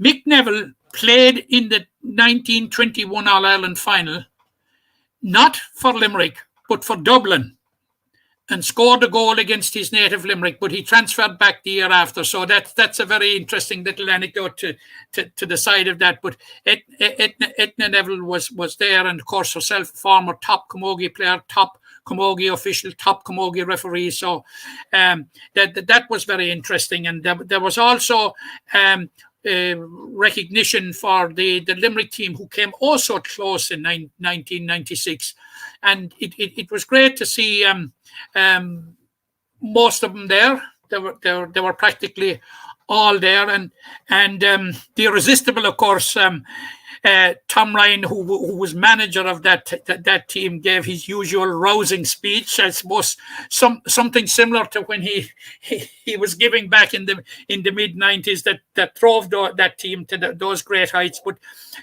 Mick Neville played in the 1921 All-Ireland final, not for Limerick, but for Dublin, and scored a goal against his native Limerick, but he transferred back the year after. So that's a very interesting little anecdote to the side of that. But Etna Neville was there, and of course herself, former top camogie player, top camogie official, top camogie referee. So that was very interesting. And there was also recognition for the Limerick team, who came also close in 1996. And it was great to see most of them there. They were practically all there, and the irresistible, of course, Tom Ryan, who was manager of that team, gave his usual rousing speech. I suppose something similar to when he was giving back in the mid-90s that drove that team to those great heights. But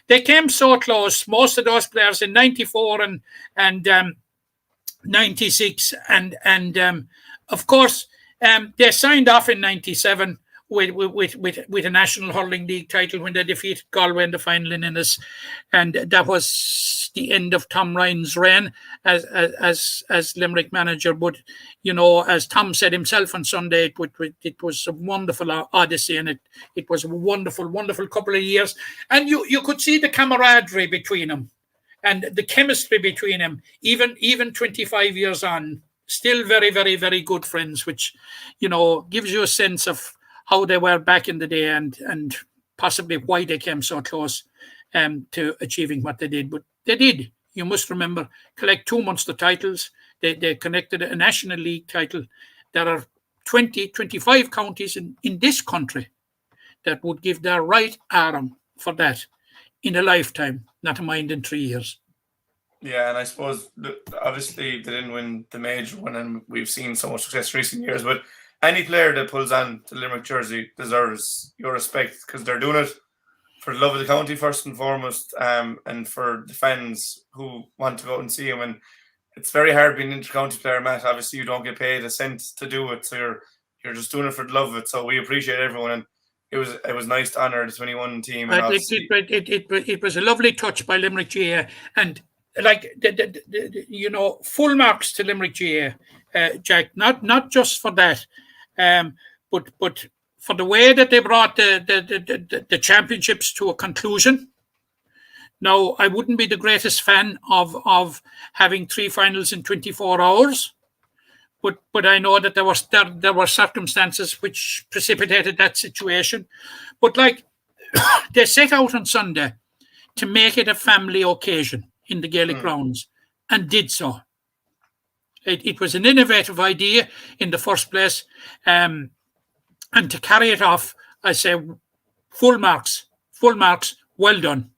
they came so close. Most of those players in '94 and '96, and of course they signed off in '97. With a National Hurling League title when they defeated Galway in the final in Ennis, and that was the end of Tom Ryan's reign as Limerick manager. But as Tom said himself on Sunday, it was a wonderful odyssey, and it was a wonderful couple of years, and you could see the camaraderie between them and the chemistry between them, even 25 years on, still very, very, very good friends, which gives you a sense of how they were back in the day, and possibly why they came so close to achieving what they did. But they did. You must remember, collect 2 Munster titles. They connected a National League title. There are 25 counties in this country that would give their right arm for that in a lifetime, not a mind in 3 years. Yeah, and I suppose obviously they didn't win the major one, and we've seen so much success in recent years, but any player that pulls on the Limerick jersey deserves your respect, because they're doing it for the love of the county first and foremost, and for the fans who want to go out and see them. And it's very hard being an inter-county player, Matt. Obviously, you don't get paid a cent to do it, so you're just doing it for the love of it. So we appreciate everyone, and it was nice to honour the 21 team. And it was a lovely touch by Limerick GA, and like full marks to Limerick GA, Jack. Not just for that. But for the way that they brought the championships to a conclusion. Now, I wouldn't be the greatest fan of having 3 finals in 24 hours, but I know that there were circumstances which precipitated that situation. But like they set out on Sunday to make it a family occasion in the Gaelic grounds, and did so. It was an innovative idea in the first place, and to carry it off, I say full marks, well done.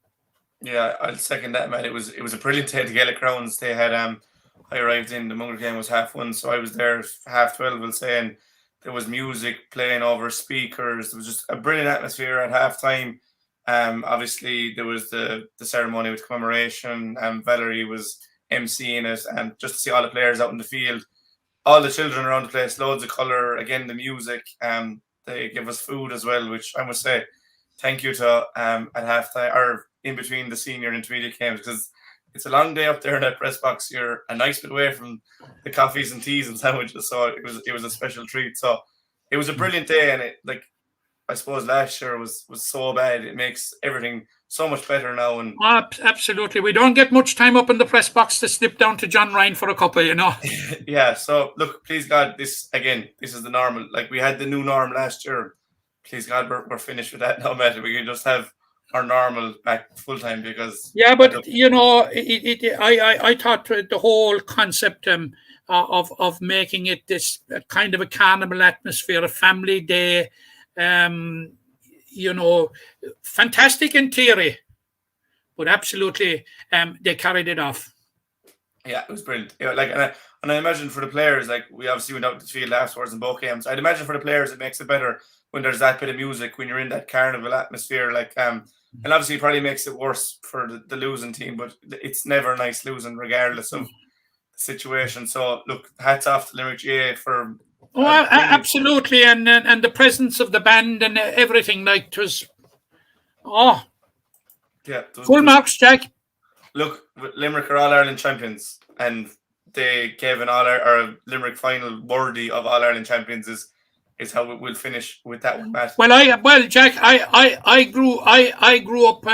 Yeah, I'll second that, man. It was a brilliant day at the Gaelic grounds. They had I arrived in, the Mungret game was 1:30, so I was there 12:30, we'll say, and there was music playing over speakers. There was just a brilliant atmosphere at halftime. Obviously, there was the ceremony with commemoration, and Valerie was emceeing it, and just to see all the players out in the field, all the children around the place, loads of colour, again, the music. They give us food as well, which I must say, thank you to at halftime or in between the senior and intermediate games, because it's a long day up there in that press box. You're a nice bit away from the coffees and teas and sandwiches, so it was a special treat. So it was a brilliant day, and it, like, I suppose last year was so bad. It makes everything so much better now. And absolutely, we don't get much time up in the press box to slip down to John Ryan for a cuppa, you know. Yeah. So look, please God, this is the normal. Like, we had the new norm last year. Please God, we're finished with that now, Matt. We can just have our normal back full time, because but you know, I thought the whole concept of making it this kind of a carnival atmosphere, a family day, you know, fantastic in theory, but absolutely they carried it off. Yeah, it was brilliant. Yeah, like, and I imagine for the players, like, we obviously went out to the field afterwards in both games. I'd imagine for the players it makes it better when there's that bit of music, when you're in that carnival atmosphere, like, and obviously it probably makes it worse for the losing team, but it's never nice losing regardless of the situation. So look, hats off to Limerick GA for absolutely, and the presence of the band and everything, like, it was full marks, Jack. Look, Limerick are All-Ireland champions, and they gave an Limerick final worthy of All-Ireland champions is how we'll finish with that one, Matt. Well, Jack, I grew up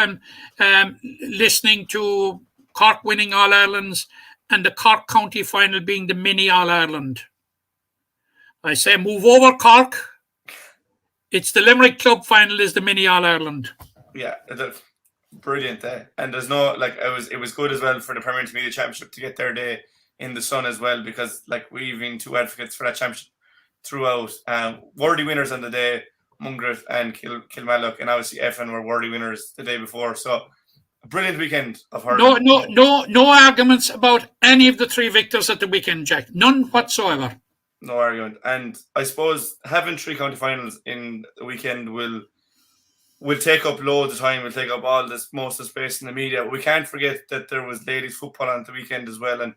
listening to Cork winning All-Irelands and the Cork County final being the mini All-Ireland. I say, move over, Cork. It's the Limerick Club final is the mini All-Ireland. Yeah, brilliant day. And there's no, like, it was good as well for the Premier Intermediate Championship to get their day in the sun as well, because, like, we've been two advocates for that championship throughout. Worthy winners on the day, Mungret and Kilmallock, and obviously Effin were worthy winners the day before. So a brilliant weekend of hurling. No arguments about any of the three victors at the weekend, Jack. None whatsoever. No argument. And I suppose having three county finals in the weekend will take up loads of time. Will take up most of the space in the media. We can't forget that there was ladies football on the weekend as well. And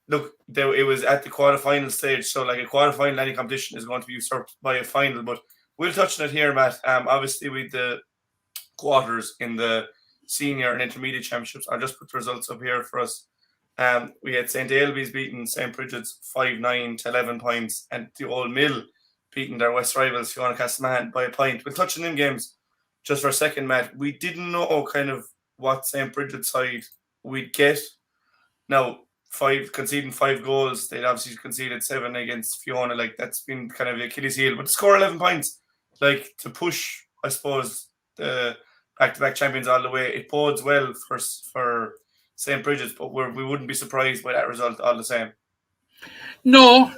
look, it was at the quarterfinal stage. So, like, a quarterfinal, any competition is going to be usurped by a final. But we'll touch on it here, Matt. Obviously, with the quarters in the senior and intermediate championships, I'll just put the results up here for us. We had St. Ailbe's beating St. Bridget's 5-9 to 11 points, and the Old Mill beating their West rivals, Fiona Castleman, by a point. We'll touch on them games just for a second, Matt. We didn't know kind of what St. Bridget's side we'd get. Now, conceding 5 goals, they'd obviously conceded 7 against Fiona. Like, that's been kind of the Achilles heel. But to score 11 points, like, to push, I suppose, the back-to-back champions all the way, it bodes well for St. Bridget's, but we wouldn't be surprised by that result all the same. No,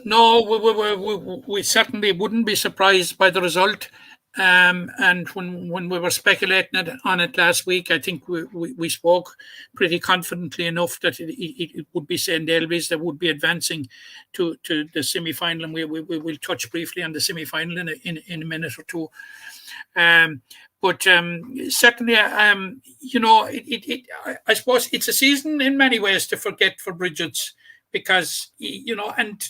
we certainly wouldn't be surprised by the result. And when we were speculating on it last week, I think we spoke pretty confidently enough that it would be St. Ailbe's that would be advancing to the semi-final, and we will touch briefly on the semi-final in a minute or two. But certainly, you know, I suppose it's a season in many ways to forget for Bridget's, because, you know, and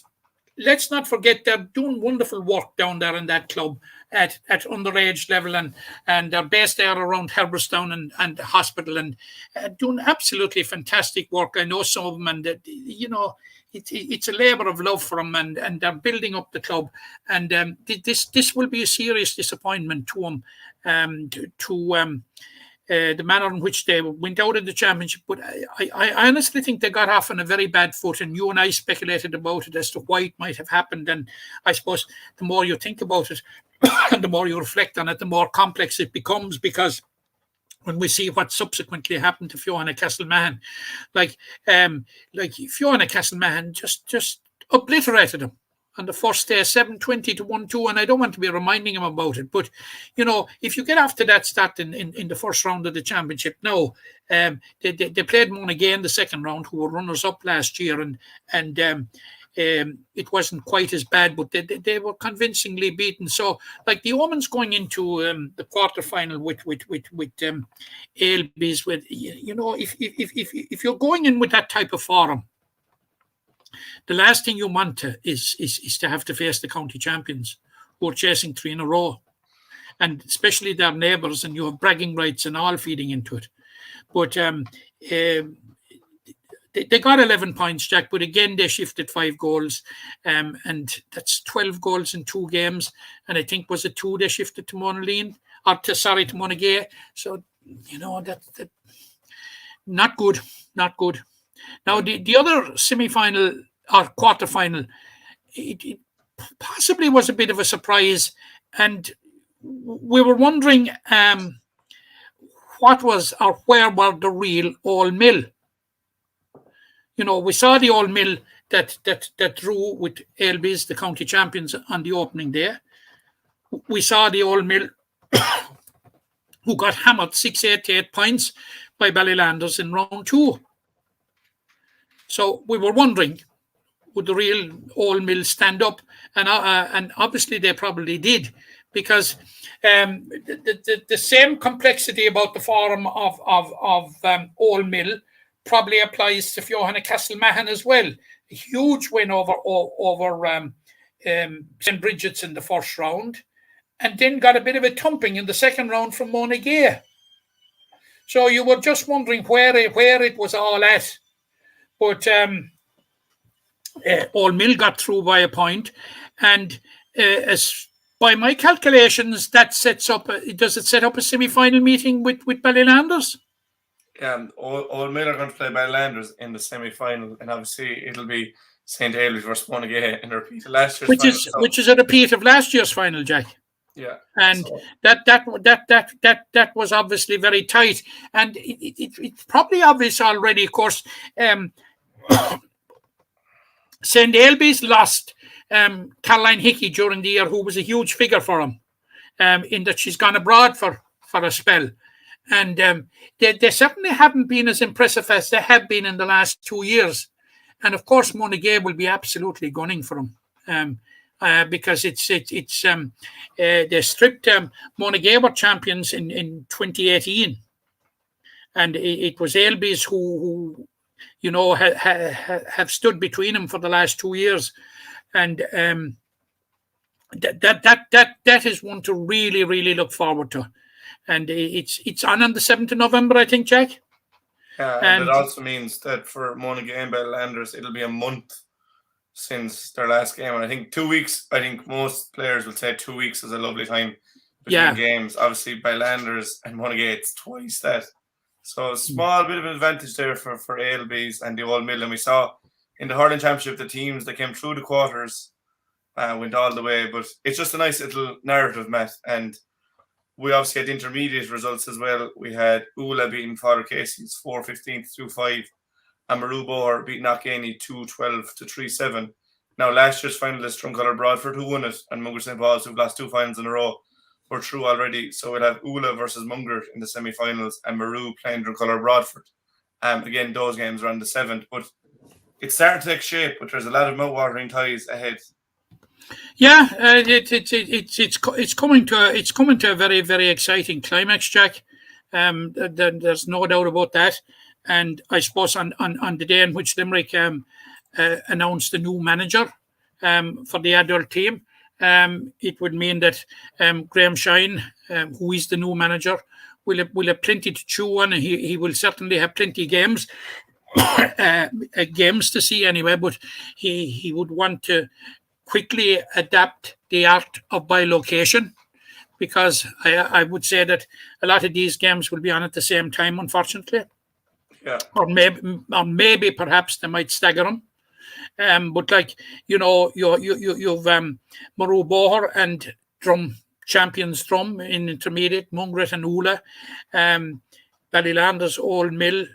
let's not forget they're doing wonderful work down there in that club at underage level, and they're based there around Herberstown and the hospital, and doing absolutely fantastic work. I know some of them, and you know, it's a labour of love for them, and they're building up the club, and this will be a serious disappointment to them, the manner in which they went out of the championship. But I honestly think they got off on a very bad foot, and you and I speculated about it as to why it might have happened. And I suppose the more you think about it and the more you reflect on it, the more complex it becomes, because when we see what subsequently happened to Fiona Castleman, like Fiona Castleman just obliterated him on the first day, 7-20 to 1-2, and I don't want to be reminding him about it, but, you know, if you get off to that start in the first round of the championship, no, they played Moon again the second round, who were runners-up last year, and it wasn't quite as bad, but they were convincingly beaten. So, like the Omens going into the quarterfinal with Ailbees, with if you're going in with that type of form, the last thing you want is to have to face the county champions who are chasing 3 in a row, and especially their neighbours, and you have bragging rights and all feeding into it. But they got 11 points, Jack, but again, they shifted 5 goals, and that's 12 goals in 2 games. And I think, was it 2 they shifted to Monaghan, to Monaghan. So, that not good. Now, the other semi-final or quarter-final, it possibly was a bit of a surprise, and we were wondering what was or where were the real Old Mill. We saw the Old Mill that drew with Ailbees, the county champions, on the opening day. We saw the Old Mill who got hammered 6-8 to 8 points by Ballylanders in round 2. So we were wondering, would the real Old Mill stand up? And obviously they probably did, because the same complexity about the form of Old Mill probably applies to Fiohanna Castlemahon as well. A huge win over St. Bridget's in the first round, and then got a bit of a thumping in the second round from Monaghan. So you were just wondering where it was all at. But Old Mill got through by a point, and as by my calculations, that does it set up a semi-final meeting with Ballylanders? Old Mill are going to play Ballylanders in the semi-final, and obviously it'll be St. Ailbees versus Monaghan in a repeat of last year's final. Which is a repeat of last year's final, Jack. Yeah, and so that was obviously very tight, and it's probably obvious already. Of course, St. Ailbees lost Caroline Hickey during the year, who was a huge figure for him, in that she's gone abroad for a spell. And they certainly haven't been as impressive as they have been in the last 2 years. And of course, Monaghan will be absolutely gunning for them, because they stripped Monaghan were champions in 2018, and it was Ailbees who have stood between them for the last 2 years, and that is one to really, really look forward to. And it's on the 7th of November, I think, Jack. And it also means that for Monaghan Ballylanders, it'll be a month since their last game. And I think 2 weeks, I think most players will say 2 weeks is a lovely time between games. Obviously, Ballylanders and Monaghan, it's twice that. So a small bit of an advantage there for Ailbees and the Old Mill. And we saw in the hurling championship, the teams that came through the quarters went all the way. But it's just a nice little narrative, Matt. And we obviously had intermediate results as well. We had Ula beating Father Casey's 4-15 to 2-5, and Maroubor beating Knockany 2-12 to 3-7. Now, last year's finalists, Drumcolor Broadford, who won it, and Mungret St. Paul's, who've lost 2 finals in a row, were through already. So we'll have Ula versus Mungret in the semi-finals, and Maru playing Drumcolor Broadford. Again, those games are on the 7th, but it's starting to take shape, but there's a lot of mouth-watering ties ahead. Yeah, it's coming to a very, very exciting climax, Jack. There's no doubt about that. And I suppose on the day in which Limerick announced the new manager for the adult team, it would mean that Graham Shine, who is the new manager, will have plenty to chew on, and he will certainly have plenty of games to see anyway. But he would want to quickly adapt the art of bilocation, because I would say that a lot of these games will be on at the same time, unfortunately. Yeah. Or maybe perhaps they might stagger them. But like you've Maroubor and champions Drum in intermediate, Mungret and Ula, Ballylanders, Old Mill,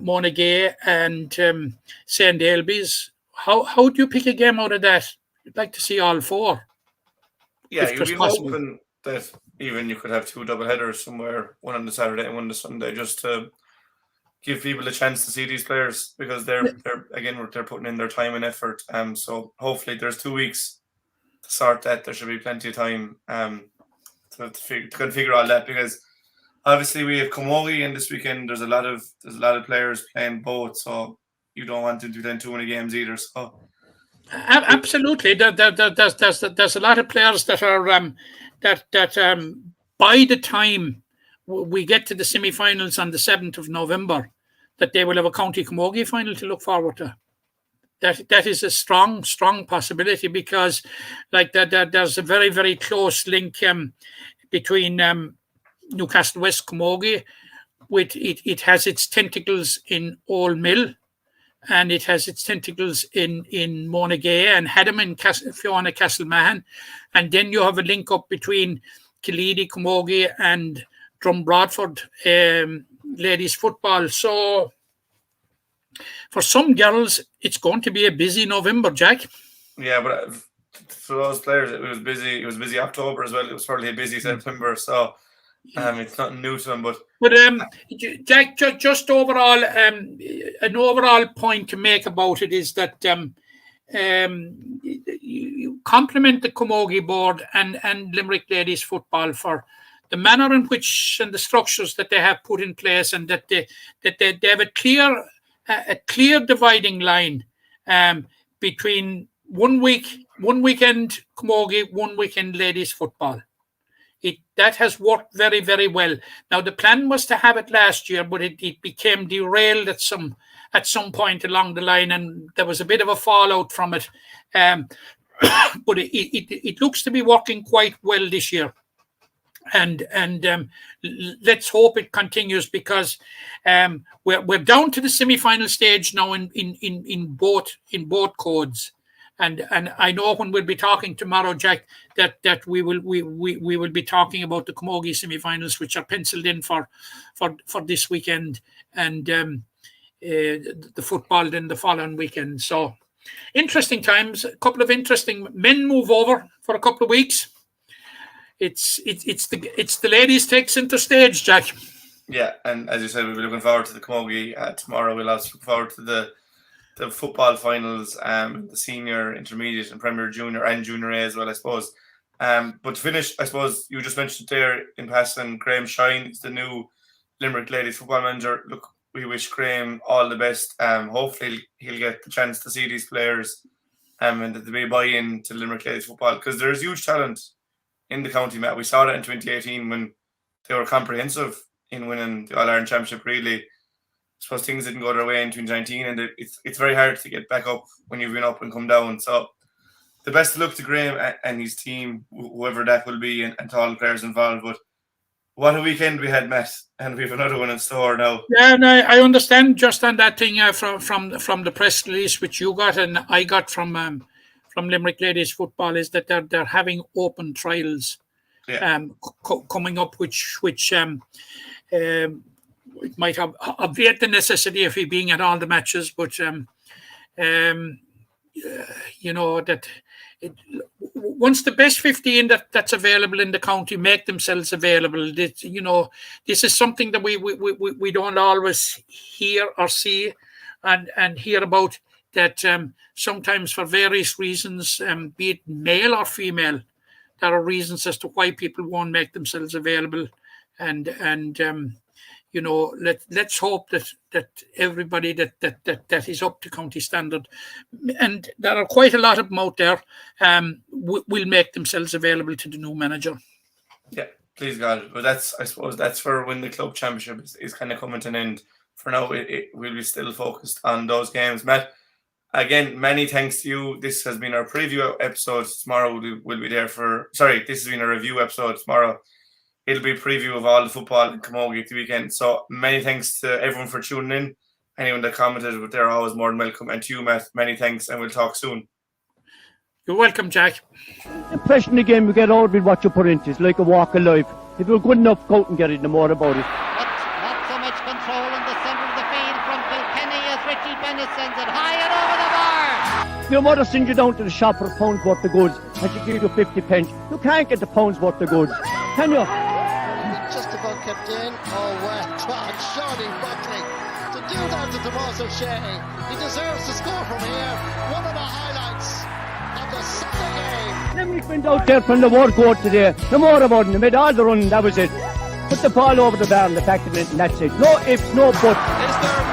Monaghan, and St. Ailbees. How do you pick a game out of that? You'd like to see all 4. Yeah, you'd be hoping that even you could have 2 double headers somewhere, one on the Saturday and one on the Sunday, just to give people a chance to see these players because they're putting in their time and effort. So hopefully there's 2 weeks to sort that. There should be plenty of time to configure all that, because obviously we have Camogie in this weekend. There's a lot of players playing both, so you don't want to do then too many games either. So absolutely, there's a lot of players that are by the time we get to the semi-finals on the 7th of November, that they will have a county camogie final to look forward to. That is a strong possibility, because like that there's a very, very close link between Newcastle West camogie. With it has its tentacles in Old Mill, and it has its tentacles in Monagea and Haddam and Fiona Castlemahon, and then you have a link up between Killeedy camogie and Drumbradford ladies football. So for some girls, it's going to be a busy November, Jack. Yeah, but for those players, it was busy. It was busy October as well. It was probably a busy September. So it's nothing new to them. But Jack, just overall, an overall point to make about it is that you compliment the Camogie board and Limerick ladies football for the manner in which and the structures that they have put in place, and that they have a clear dividing line between one weekend camogie, 1 weekend ladies football. That has worked very, very well. Now the plan was to have it last year, but it became derailed at some point along the line, and there was a bit of a fallout from it. But it looks to be working quite well this year. And let's hope it continues, because we're down to the semi-final stage now in both codes, and I know when we'll be talking tomorrow, Jack, that we will be talking about the Camogie semi-finals, which are penciled in for this weekend, and the football then the following weekend. So interesting times. A couple of interesting men move over for a couple of weeks. It's the ladies take center stage, Jack. Yeah, and as you said, we'll be looking forward to the Camogie tomorrow. We'll also look forward to the football finals, the senior, intermediate, and Premier Junior and Junior A as well, I suppose. But to finish, I suppose you just mentioned there in passing, Graham Shine is the new Limerick ladies football manager. Look, we wish Graham all the best. Hopefully he'll get the chance to see these players, and that they may buy in to Limerick ladies football, because there's huge talent in the county, Matt. We saw that in 2018 when they were comprehensive in winning the All-Ireland Championship. Really, I suppose things didn't go their way in 2019, and it's very hard to get back up when you've been up and come down. So the best of luck to Graham and his team, whoever that will be, and to all the players involved. But what a weekend we had, Matt, and we have another one in store now. Yeah, and I understand just on that thing from the press release which you got and I got from Limerick ladies football, is that they're having open trials coming up, which it might have obviate the necessity of he being at all the matches, but that once the best 15 that's available in the county make themselves available, this is something that we don't always hear or see and hear about, that sometimes for various reasons, be it male or female, there are reasons as to why people won't make themselves available, and let's hope that everybody that is up to county standard, and there are quite a lot of them out there, will make themselves available to the new manager. Yeah, please God. But I suppose that's for when the club championship is kind of coming to an end. For now, it will be still focused on those games. Matt, again, many thanks to you. This has been our preview episode. Tomorrow we'll be there this has been a review episode. Tomorrow it'll be a preview of all the football in Camogie at the weekend. So many thanks to everyone for tuning in. Anyone that commented, but they're always more than welcome. And to you, Matt, many thanks, and we'll talk soon. You're welcome, Jack. The impression again we get out with what you put into it's like a walk of life. If you're good enough, go out and get it, no more about it. Not so much control in the centre of the field from Kilkenny as Richie Bennett sends it high and over the bar. Your mother sends you down to the shop for a pound's worth of goods, and she gives you 50 pence. You can't get the pound's worth of goods, can you? Just about kept in. Oh, well, Sean Buckley to do that to Tomas O'Shea. He deserves to score from here. One of the highlights of the Sunday game. Limerick went out there from the workout today. No more about it. They made all the running, that was it. Put the ball over the bar and the back of it, and that's it. No ifs, no buts. Is there